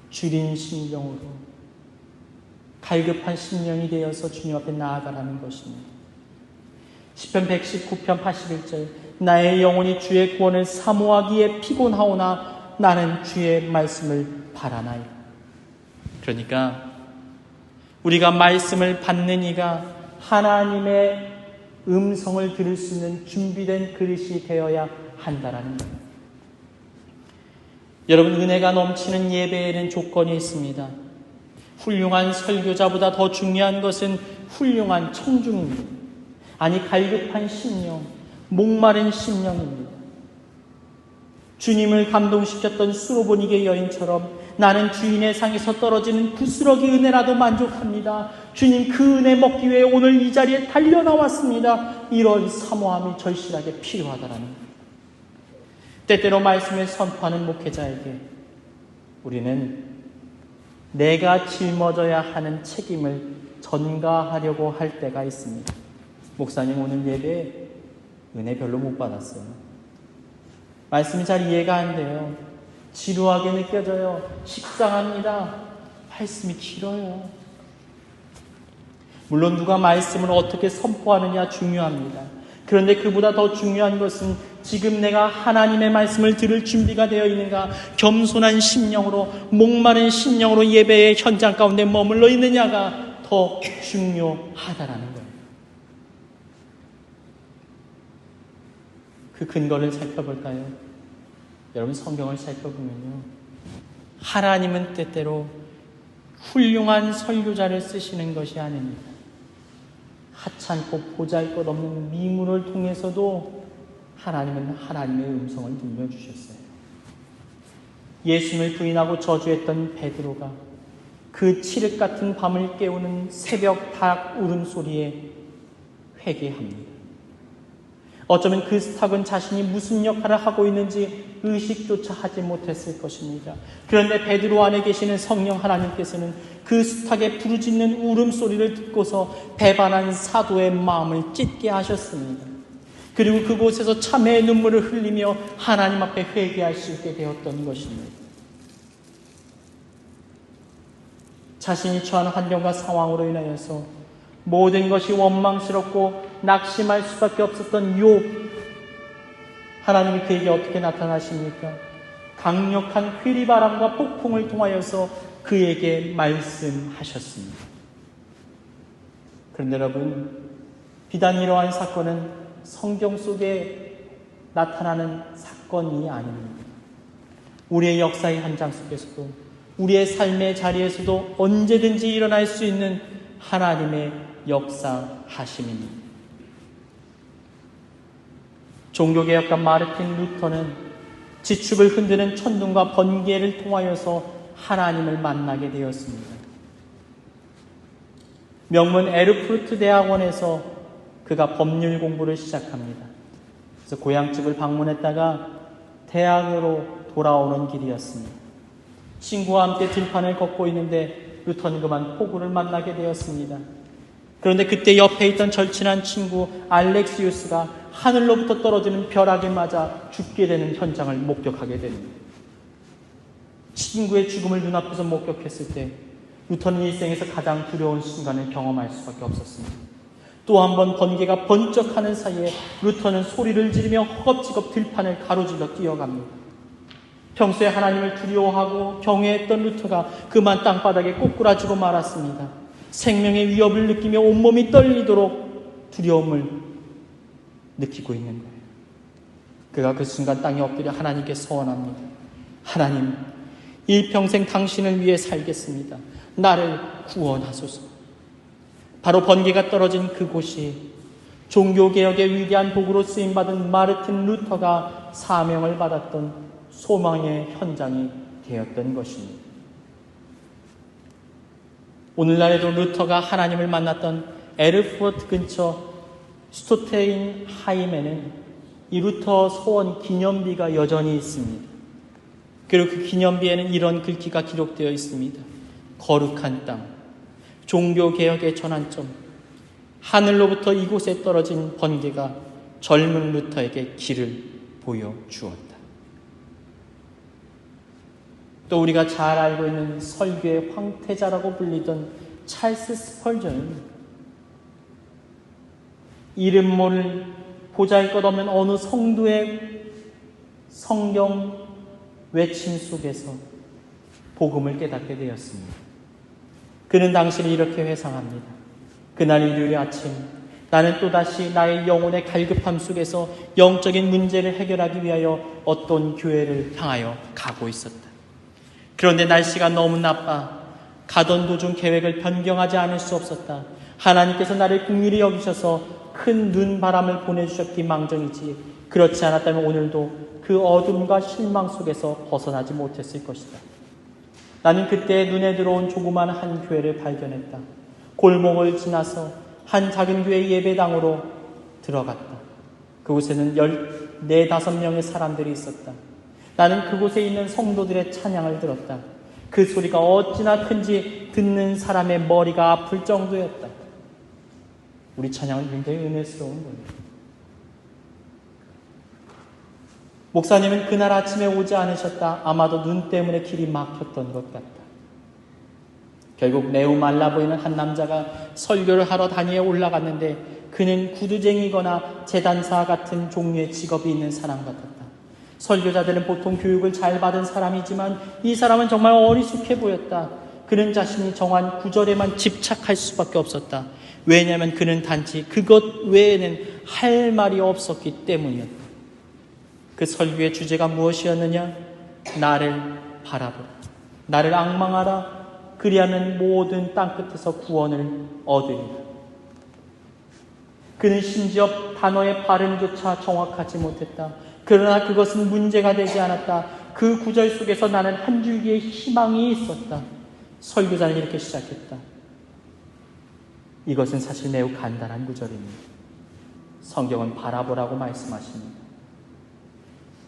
줄인 심령으로 갈급한 심령이 되어서 주님 앞에 나아가라는 것입니다. 시편 119편 81절. 나의 영혼이 주의 구원을 사모하기에 피곤하오나 나는 주의 말씀을 바라나이다. 그러니까 우리가 말씀을 받는 이가 하나님의 음성을 들을 수 있는 준비된 그릇이 되어야 한다라는 거예요. 여러분, 은혜가 넘치는 예배에는 조건이 있습니다. 훌륭한 설교자보다 더 중요한 것은 훌륭한 청중입니다. 아니, 갈급한 심령, 목마른 심령입니다. 주님을 감동시켰던 수로보니게 여인처럼 나는 주인의 상에서 떨어지는 부스러기 은혜라도 만족합니다. 주님, 그 은혜 먹기 위해 오늘 이 자리에 달려나왔습니다. 이런 사모함이 절실하게 필요하다라는 거예요. 때때로 말씀을 선포하는 목회자에게 우리는 내가 짊어져야 하는 책임을 전가하려고 할 때가 있습니다. 목사님, 오늘 예배에 은혜 별로 못 받았어요. 말씀이 잘 이해가 안 돼요. 지루하게 느껴져요. 식상합니다. 말씀이 길어요. 물론 누가 말씀을 어떻게 선포하느냐 중요합니다. 그런데 그보다 더 중요한 것은 지금 내가 하나님의 말씀을 들을 준비가 되어 있는가, 겸손한 심령으로, 목마른 심령으로 예배의 현장 가운데 머물러 있느냐가 더 중요하다라는 거예요. 그 근거를 살펴볼까요? 여러분, 성경을 살펴보면요, 하나님은 때때로 훌륭한 설교자를 쓰시는 것이 아닙니다. 하찮고 보잘것없는 미문을 통해서도 하나님은 하나님의 음성을 들려주셨어요. 예수님을 부인하고 저주했던 베드로가 그 칠흑 같은 밤을 깨우는 새벽 닭 울음소리에 회개합니다. 어쩌면 그 스탁은 자신이 무슨 역할을 하고 있는지 의식조차 하지 못했을 것입니다. 그런데 베드로 안에 계시는 성령 하나님께서는 그 스탁의 부르짖는 울음소리를 듣고서 배반한 사도의 마음을 찢게 하셨습니다. 그리고 그곳에서 참회의 눈물을 흘리며 하나님 앞에 회개할 수 있게 되었던 것입니다. 자신이 처한 환경과 상황으로 인하여서 모든 것이 원망스럽고 낙심할 수밖에 없었던 욥, 하나님이 그에게 어떻게 나타나십니까? 강력한 회리바람과 폭풍을 통하여서 그에게 말씀하셨습니다. 그런데 여러분, 비단 이러한 사건은 성경 속에 나타나는 사건이 아닙니다. 우리의 역사의 현장 속에서도, 우리의 삶의 자리에서도 언제든지 일어날 수 있는 하나님의 역사하심입니다. 종교개혁가 마르틴 루터는 지축을 흔드는 천둥과 번개를 통하여서 하나님을 만나게 되었습니다. 명문 에르푸르트 대학원에서 그가 법률 공부를 시작합니다. 그래서 고향집을 방문했다가 대학으로 돌아오는 길이었습니다. 친구와 함께 들판을 걷고 있는데 루터는 그만 폭우를 만나게 되었습니다. 그런데 그때 옆에 있던 절친한 친구 알렉시우스가 하늘로부터 떨어지는 벼락에 맞아 죽게 되는 현장을 목격하게 됩니다. 친구의 죽음을 눈앞에서 목격했을 때 루터는 일생에서 가장 두려운 순간을 경험할 수밖에 없었습니다. 또 한 번 번개가 번쩍하는 사이에 루터는 소리를 지르며 허겁지겁 들판을 가로질러 뛰어갑니다. 평소에 하나님을 두려워하고 경외했던 루터가 그만 땅바닥에 꼬꾸라지고 말았습니다. 생명의 위협을 느끼며 온몸이 떨리도록 두려움을 느끼고 있는 거예요. 그가 그 순간 땅에 엎드려 하나님께 서원합니다. 하나님, 일평생 당신을 위해 살겠습니다. 나를 구원하소서. 바로 번개가 떨어진 그곳이 종교개혁의 위대한 도구로 쓰임받은 마르틴 루터가 사명을 받았던 소망의 현장이 되었던 것입니다. 오늘날에도 루터가 하나님을 만났던 에르푸르트 근처 스토테인하임에는 이 루터 소원 기념비가 여전히 있습니다. 그리고 그 기념비에는 이런 글귀가 기록되어 있습니다. 거룩한 땅, 종교개혁의 전환점, 하늘로부터 이곳에 떨어진 번개가 젊은 루터에게 길을 보여주었다. 또 우리가 잘 알고 있는 설교의 황태자라고 불리던 찰스 스펄전은 이름 모를 보잘것없는 어느 성도의 성경 외침 속에서 복음을 깨닫게 되었습니다. 그는 당시를 이렇게 회상합니다. 그날 일요일 아침, 나는 또다시 나의 영혼의 갈급함 속에서 영적인 문제를 해결하기 위하여 어떤 교회를 향하여 가고 있었다. 그런데 날씨가 너무 나빠 가던 도중 계획을 변경하지 않을 수 없었다. 하나님께서 나를 긍휼히 여기셔서 큰 눈바람을 보내주셨기 망정이지 그렇지 않았다면 오늘도 그 어둠과 실망 속에서 벗어나지 못했을 것이다. 나는 그때 눈에 들어온 조그만 한 교회를 발견했다. 골목을 지나서 한 작은 교회 예배당으로 들어갔다. 그곳에는 14-15명의 사람들이 있었다. 나는 그곳에 있는 성도들의 찬양을 들었다. 그 소리가 어찌나 큰지 듣는 사람의 머리가 아플 정도였다. 우리 찬양은 굉장히 은혜스러운 거예요. 목사님은 그날 아침에 오지 않으셨다. 아마도 눈 때문에 길이 막혔던 것 같다. 결국 매우 말라 보이는 한 남자가 설교를 하러 단위에 올라갔는데 그는 구두쟁이거나 재단사 같은 종류의 직업이 있는 사람 같았다. 설교자들은 보통 교육을 잘 받은 사람이지만 이 사람은 정말 어리숙해 보였다. 그는 자신이 정한 구절에만 집착할 수밖에 없었다. 왜냐하면 그는 단지 그것 외에는 할 말이 없었기 때문이었다. 그 설교의 주제가 무엇이었느냐? 나를 바라보라. 나를 앙망하라. 그리하면 모든 땅끝에서 구원을 얻으리라. 그는 심지어 단어의 발음조차 정확하지 못했다. 그러나 그것은 문제가 되지 않았다. 그 구절 속에서 나는 한 줄기의 희망이 있었다. 설교자는 이렇게 시작했다. 이것은 사실 매우 간단한 구절입니다. 성경은 바라보라고 말씀하십니다.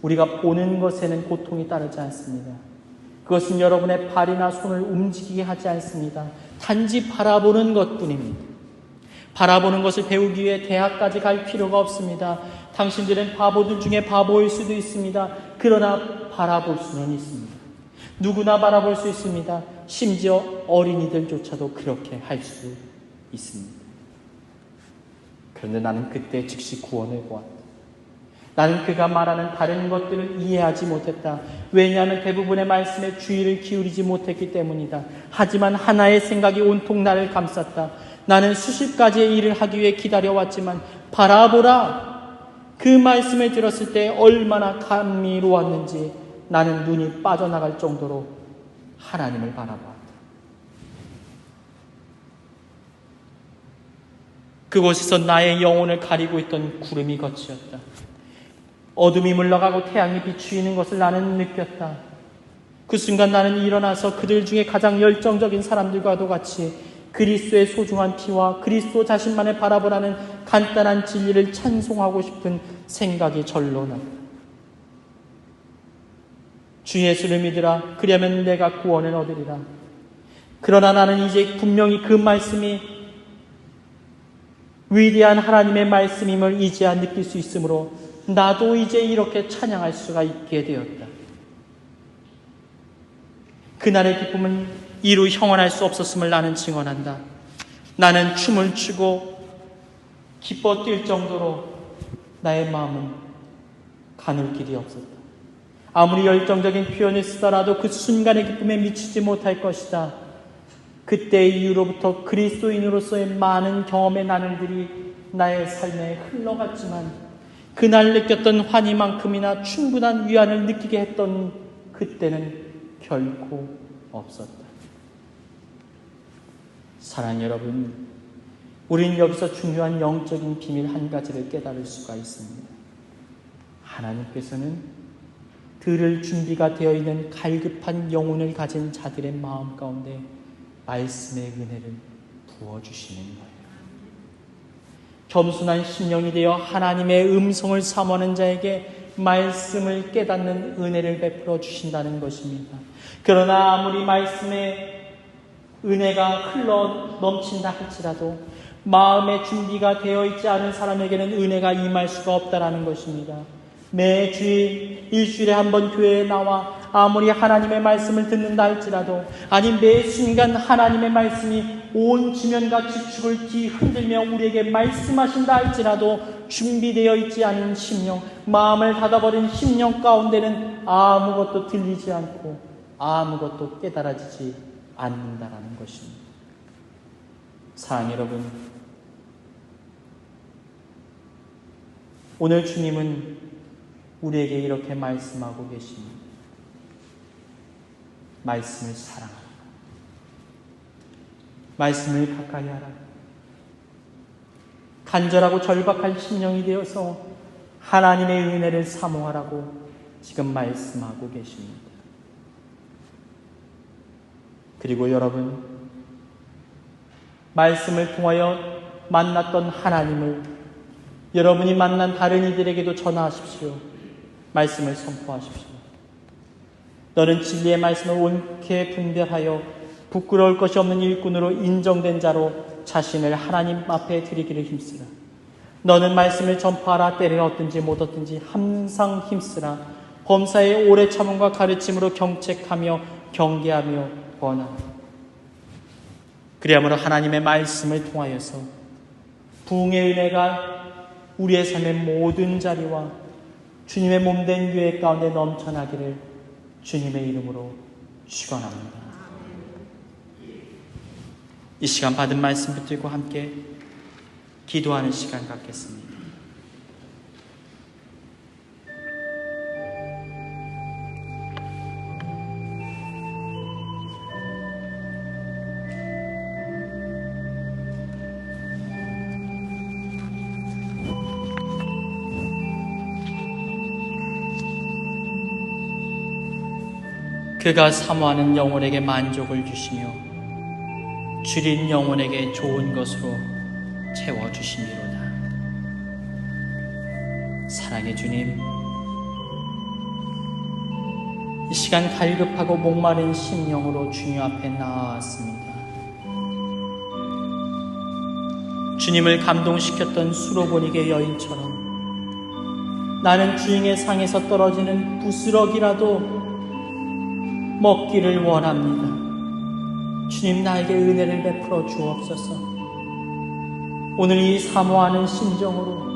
우리가 보는 것에는 고통이 따르지 않습니다. 그것은 여러분의 발이나 손을 움직이게 하지 않습니다. 단지 바라보는 것뿐입니다. 바라보는 것을 배우기 위해 대학까지 갈 필요가 없습니다. 당신들은 바보들 중에 바보일 수도 있습니다. 그러나 바라볼 수는 있습니다. 누구나 바라볼 수 있습니다. 심지어 어린이들조차도 그렇게 할 수 있습니다. 그런데 나는 그때 즉시 구원을 보았다. 나는 그가 말하는 다른 것들을 이해하지 못했다. 왜냐하면 대부분의 말씀에 주의를 기울이지 못했기 때문이다. 하지만 하나의 생각이 온통 나를 감쌌다. 나는 수십 가지의 일을 하기 위해 기다려왔지만 바라보라! 그 말씀을 들었을 때 얼마나 감미로웠는지 나는 눈이 빠져나갈 정도로 하나님을 바라보았다. 그곳에서 나의 영혼을 가리고 있던 구름이 거치었다. 어둠이 물러가고 태양이 비추이는 것을 나는 느꼈다. 그 순간 나는 일어나서 그들 중에 가장 열정적인 사람들과도 같이 그리스도의 소중한 피와 그리스도 자신만을 바라보라는 간단한 진리를 찬송하고 싶은 생각이 절로 났다. 주 예수를 믿으라. 그리하면 내가 구원을 얻으리라. 그러나 나는 이제 분명히 그 말씀이 위대한 하나님의 말씀임을 이제야 느낄 수 있으므로 나도 이제 이렇게 찬양할 수가 있게 되었다. 그날의 기쁨은 이루 형언할 수 없었음을 나는 증언한다. 나는 춤을 추고 기뻐 뛸 정도로 나의 마음은 가눌 길이 없었다. 아무리 열정적인 표현을 쓰더라도 그 순간의 기쁨에 미치지 못할 것이다. 그때 이후로부터 그리스도인으로서의 많은 경험의 나늘들이 나의 삶에 흘러갔지만 그날 느꼈던 환희만큼이나 충분한 위안을 느끼게 했던 그때는 결코 없었다. 사랑하는 여러분, 우리는 여기서 중요한 영적인 비밀 한 가지를 깨달을 수가 있습니다. 하나님께서는 들을 준비가 되어 있는 갈급한 영혼을 가진 자들의 마음 가운데 말씀의 은혜를 부어주시는 거예요. 겸손한 심령이 되어 하나님의 음성을 사모하는 자에게 말씀을 깨닫는 은혜를 베풀어 주신다는 것입니다. 그러나 아무리 말씀의 은혜가 흘러 넘친다 할지라도 마음의 준비가 되어 있지 않은 사람에게는 은혜가 임할 수가 없다라는 것입니다. 매 주일 일주일에 한 번 교회에 나와 아무리 하나님의 말씀을 듣는다 할지라도, 아니 매 순간 하나님의 말씀이 온 지면과 지축을 뒤흔들며 우리에게 말씀하신다 할지라도 준비되어 있지 않은 심령, 마음을 닫아버린 심령 가운데는 아무것도 들리지 않고 아무것도 깨달아지지 않는다라는 것입니다. 사랑하는 여러분, 오늘 주님은 우리에게 이렇게 말씀하고 계십니다. 말씀을 사랑하라. 말씀을 가까이 하라. 간절하고 절박한 심령이 되어서 하나님의 은혜를 사모하라고 지금 말씀하고 계십니다. 그리고 여러분, 말씀을 통하여 만났던 하나님을 여러분이 만난 다른 이들에게도 전하십시오. 말씀을 선포하십시오. 너는 진리의 말씀을 옳게 분별하여 부끄러울 것이 없는 일꾼으로 인정된 자로 자신을 하나님 앞에 드리기를 힘쓰라. 너는 말씀을 전파하라. 때를 얻든지 못 얻든지 항상 힘쓰라. 범사의 오래 참음과 가르침으로 경책하며 경계하며 권하라. 그리하므로 하나님의 말씀을 통하여서 부흥의 은혜가 우리의 삶의 모든 자리와 주님의 몸된 교회 가운데 넘쳐나기를 주님의 이름으로 축원합니다. 이 시간 받은 말씀 붙들고 함께 기도하는 시간 갖겠습니다. 그가 사모하는 영혼에게 만족을 주시며 줄인 영혼에게 좋은 것으로 채워주시미로다. 사랑의 주님, 이 시간 갈급하고 목마른 심령으로 주님 앞에 나아왔습니다. 주님을 감동시켰던 수로보니게 여인처럼 나는 주인의 상에서 떨어지는 부스럭이라도 먹기를 원합니다. 주님, 나에게 은혜를 베풀어 주옵소서. 오늘 이 사모하는 심정으로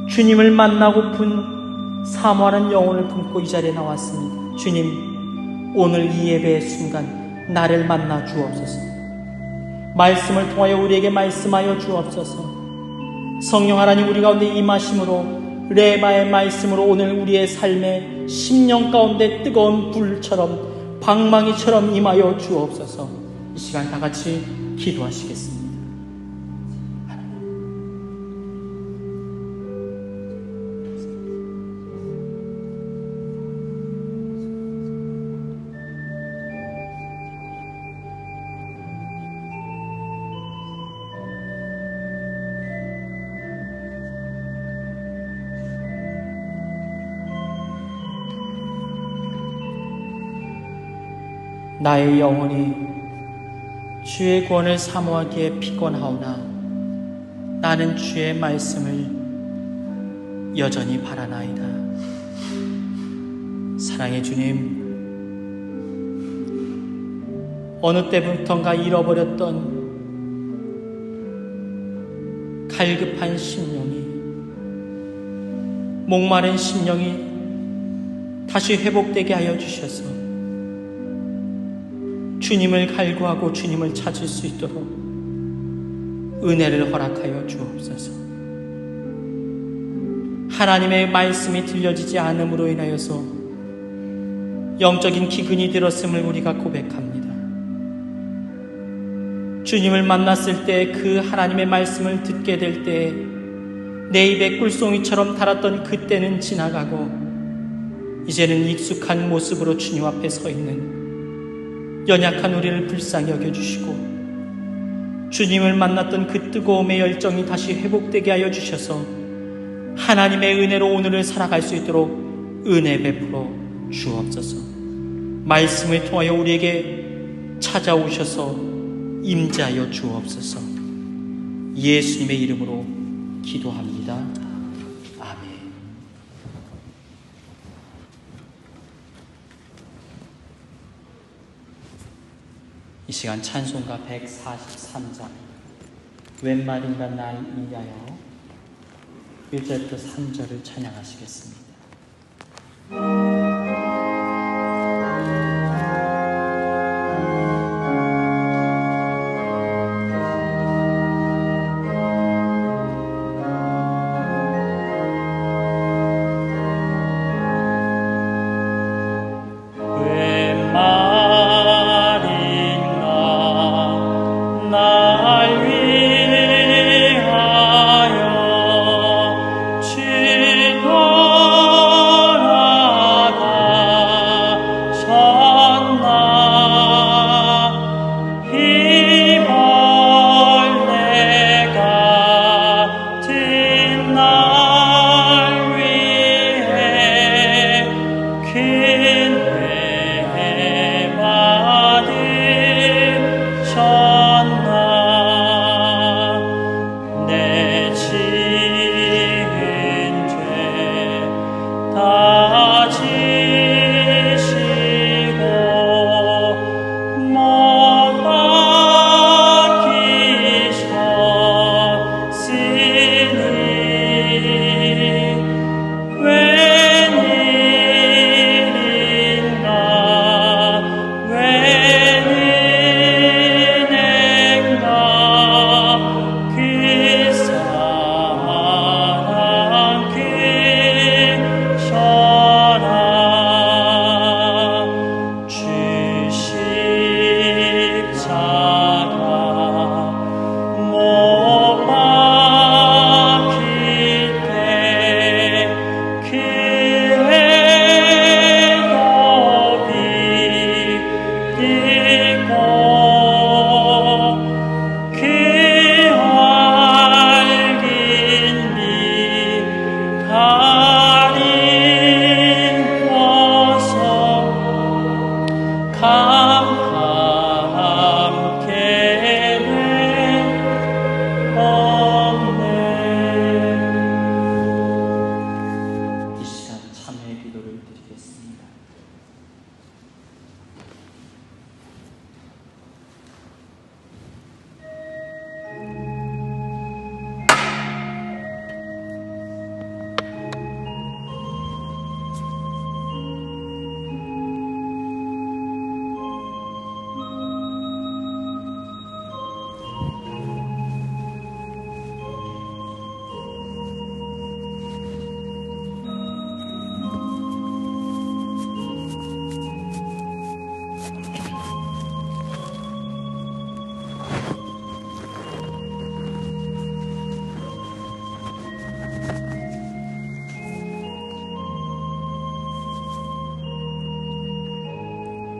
주님을 만나고픈 사모하는 영혼을 품고 이 자리에 나왔습니다. 주님, 오늘 이 예배의 순간 나를 만나 주옵소서. 말씀을 통하여 우리에게 말씀하여 주옵소서. 성령 하나님, 우리 가운데 임하심으로 레마의 말씀으로 오늘 우리의 삶의 심령 가운데 뜨거운 불처럼 방망이처럼 임하여 주옵소서. 이 시간 다 같이 기도하시겠습니다. 나의 영혼이 주의 구원을 사모하기에 피곤하오나 나는 주의 말씀을 여전히 바라나이다. 사랑의 주님, 어느 때부턴가 잃어버렸던 갈급한 심령이, 목마른 심령이 다시 회복되게 하여 주셔서 주님을 갈구하고 주님을 찾을 수 있도록 은혜를 허락하여 주옵소서. 하나님의 말씀이 들려지지 않음으로 인하여서 영적인 기근이 들었음을 우리가 고백합니다. 주님을 만났을 때 그 하나님의 말씀을 듣게 될 때 내 입에 꿀송이처럼 달았던 그때는 지나가고 이제는 익숙한 모습으로 주님 앞에 서 있는 연약한 우리를 불쌍히 여겨주시고 주님을 만났던 그 뜨거움의 열정이 다시 회복되게 하여 주셔서 하나님의 은혜로 오늘을 살아갈 수 있도록 은혜 베풀어 주옵소서. 말씀을 통하여 우리에게 찾아오셔서 임재하여 주옵소서. 예수님의 이름으로 기도합니다. 아멘. 이 시간 찬송가 143장 웬 말인가 날 위하여 1절부터 3절을 찬양하시겠습니다. 주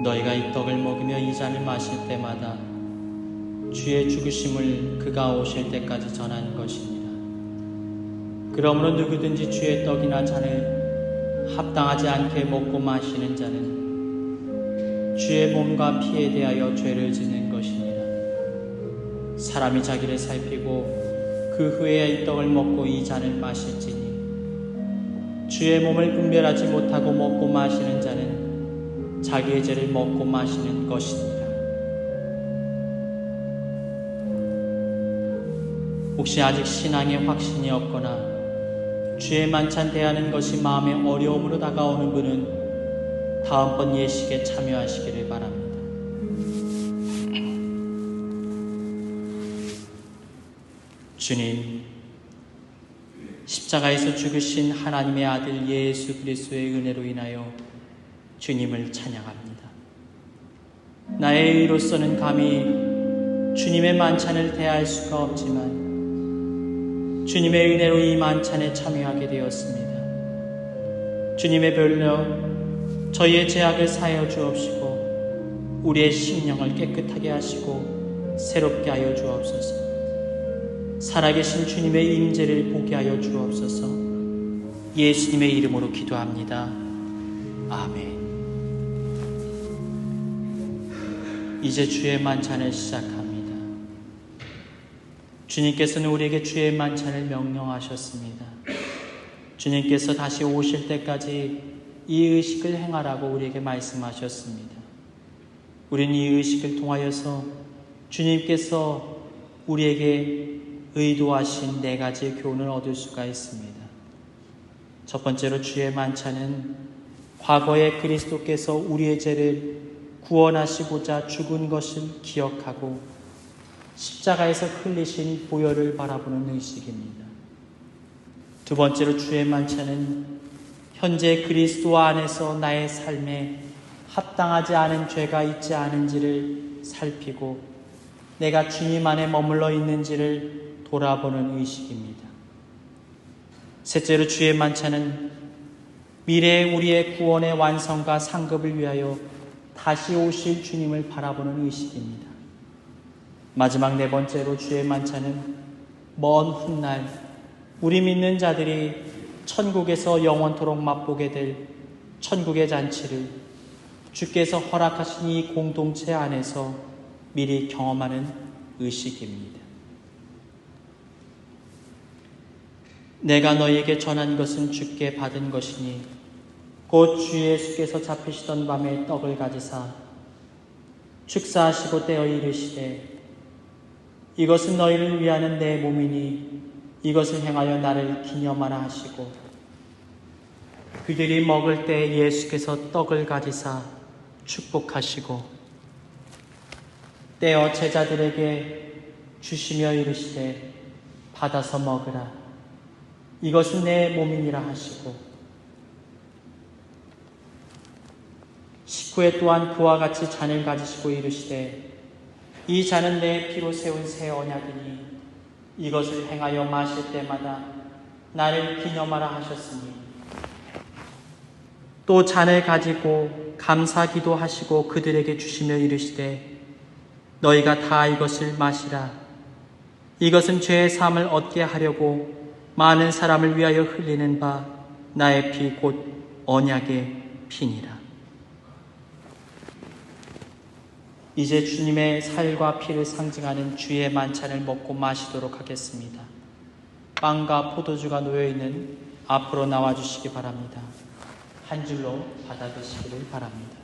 너희가 이 떡을 먹으며 이 잔을 마실 때마다 주의 죽으심을 그가 오실 때까지 전하는 것이니라. 그러므로 누구든지 주의 떡이나 잔을 합당하지 않게 먹고 마시는 자는 주의 몸과 피에 대하여 죄를 짓는 것이니라. 사람이 자기를 살피고 그 후에 이 떡을 먹고 이 잔을 마실지니 주의 몸을 분별하지 못하고 먹고 마시는 자는 자기의 죄를 먹고 마시는 것이니라. 혹시 아직 신앙에 확신이 없거나 주의 만찬 대하는 것이 마음에 어려움으로 다가오는 분은 다음번 예식에 참여하시기를 바랍니다. 주님, 십자가에서 죽으신 하나님의 아들 예수 그리스도의 은혜로 인하여 주님을 찬양합니다. 나의 의로서는 감히 주님의 만찬을 대할 수가 없지만 주님의 은혜로 이 만찬에 참여하게 되었습니다. 주님의 별로 저희의 죄악을 사하여 주옵시고 우리의 심령을 깨끗하게 하시고 새롭게 하여 주옵소서. 살아계신 주님의 임재를 보게 하여 주옵소서. 예수님의 이름으로 기도합니다. 아멘. 이제 주의 만찬을 시작합니다. 주님께서는 우리에게 주의 만찬을 명령하셨습니다. 주님께서 다시 오실 때까지 이 의식을 행하라고 우리에게 말씀하셨습니다. 우리는 이 의식을 통하여서 주님께서 우리에게 의도하신 4가지의 교훈을 얻을 수가 있습니다. 첫 번째로 주의 만찬은 과거에 그리스도께서 우리의 죄를 구원하시고자 죽은 것을 기억하고 십자가에서 흘리신 보혈을 바라보는 의식입니다. 두 번째로 주의 만찬은 현재 그리스도 안에서 나의 삶에 합당하지 않은 죄가 있지 않은지를 살피고 내가 주님 안에 머물러 있는지를 돌아보는 의식입니다. 셋째로 주의 만찬은 미래의 우리의 구원의 완성과 상급을 위하여 다시 오실 주님을 바라보는 의식입니다. 마지막 4번째로 주의 만찬은 먼 훗날 우리 믿는 자들이 천국에서 영원토록 맛보게 될 천국의 잔치를 주께서 허락하신 이 공동체 안에서 미리 경험하는 의식입니다. 내가 너희에게 전한 것은 주께 받은 것이니 곧 주 예수께서 잡히시던 밤에 떡을 가지사 축사하시고 떼어 이르시되 이것은 너희를 위하는 내 몸이니 이것을 행하여 나를 기념하라 하시고 그들이 먹을 때 예수께서 떡을 가지사 축복하시고 떼어 제자들에게 주시며 이르시되 받아서 먹으라 이것은 내 몸이니라 하시고 식후에 또한 그와 같이 잔을 가지시고 이르시되 이 잔은 내 피로 세운 새 언약이니 이것을 행하여 마실 때마다 나를 기념하라 하셨으니 또 잔을 가지고 감사 기도하시고 그들에게 주시며 이르시되 너희가 다 이것을 마시라 이것은 죄의 사함을 얻게 하려고 많은 사람을 위하여 흘리는 바 나의 피 곧 언약의 피니라. 이제 주님의 살과 피를 상징하는 주의 만찬을 먹고 마시도록 하겠습니다. 빵과 포도주가 놓여있는 앞으로 나와주시기 바랍니다. 한 줄로 받아 드시기를 바랍니다.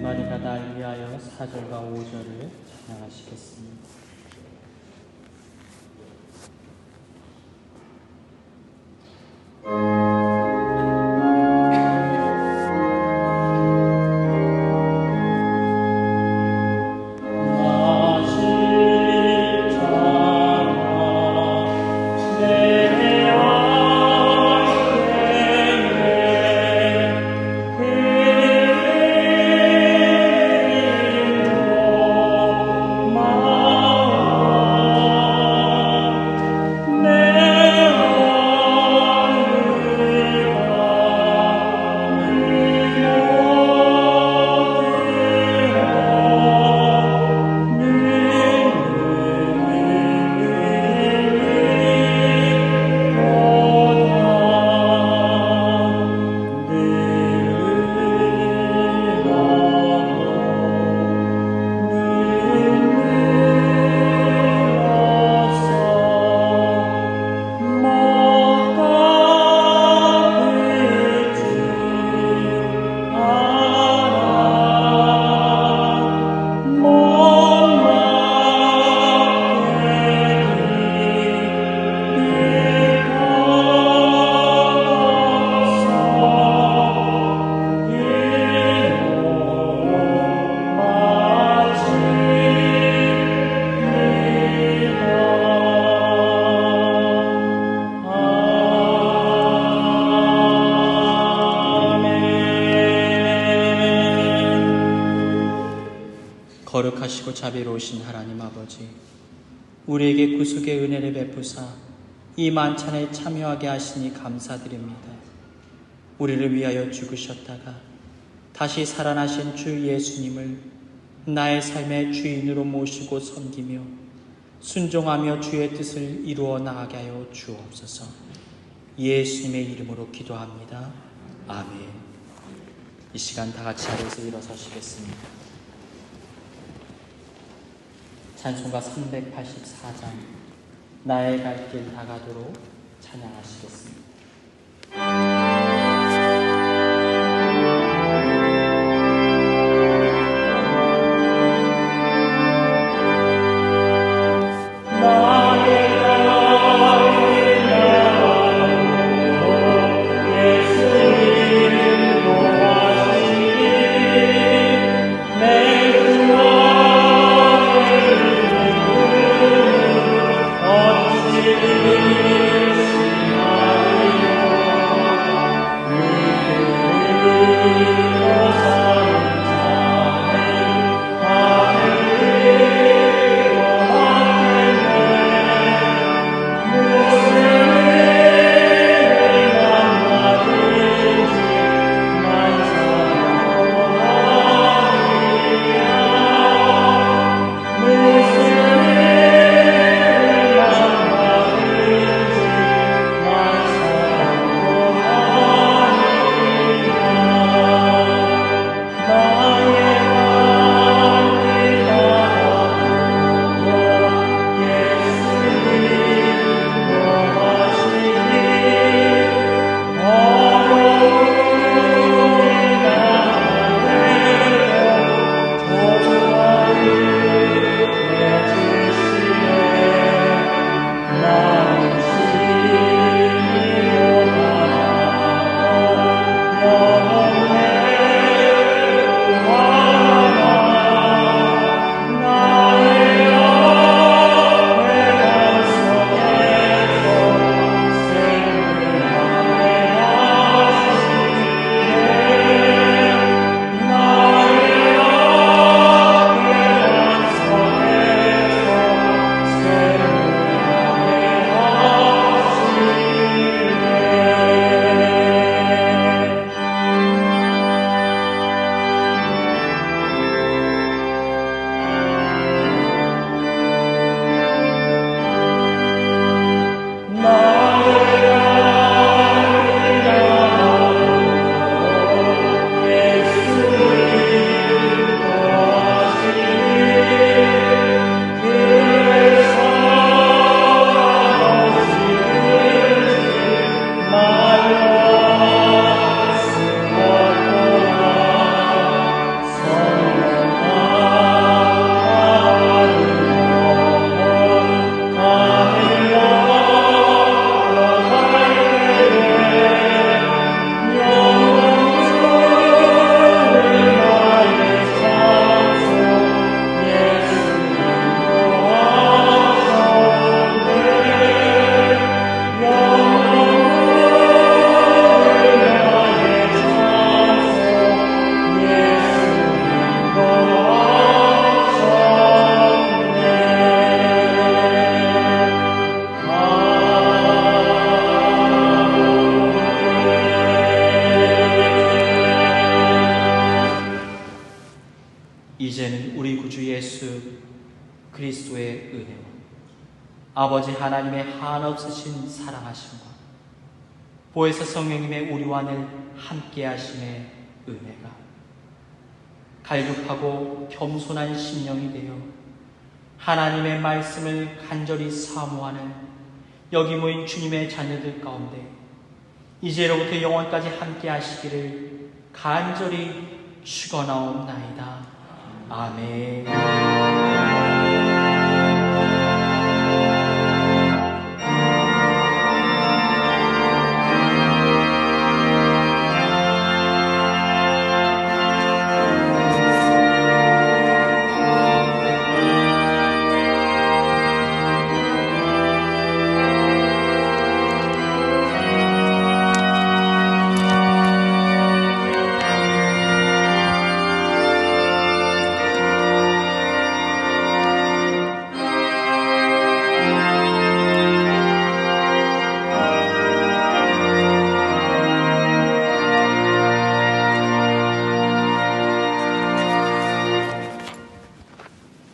마리가 날 위하여 4절과 5절을 찬양하시겠습니다. 거룩하시고 자비로우신 하나님 아버지, 우리에게 구속의 은혜를 베푸사 이 만찬에 참여하게 하시니 감사드립니다. 우리를 위하여 죽으셨다가 다시 살아나신 주 예수님을 나의 삶의 주인으로 모시고 섬기며 순종하며 주의 뜻을 이루어 나가게 하여 주옵소서. 예수님의 이름으로 기도합니다. 아멘. 이 시간 다 같이 자리에서 일어서시겠습니다. 찬송가 384장 나의 갈 길 다가도록 찬양하시겠습니다. 그리스도의 은혜와 아버지 하나님의 한없으신 사랑하심과 보혜사 성령님의 우리와 늘 함께하심의 은혜가 갈급하고 겸손한 심령이 되어 하나님의 말씀을 간절히 사모하는 여기 모인 주님의 자녀들 가운데 이제로부터 영원까지 함께하시기를 간절히 축원하옵나이다. 아멘.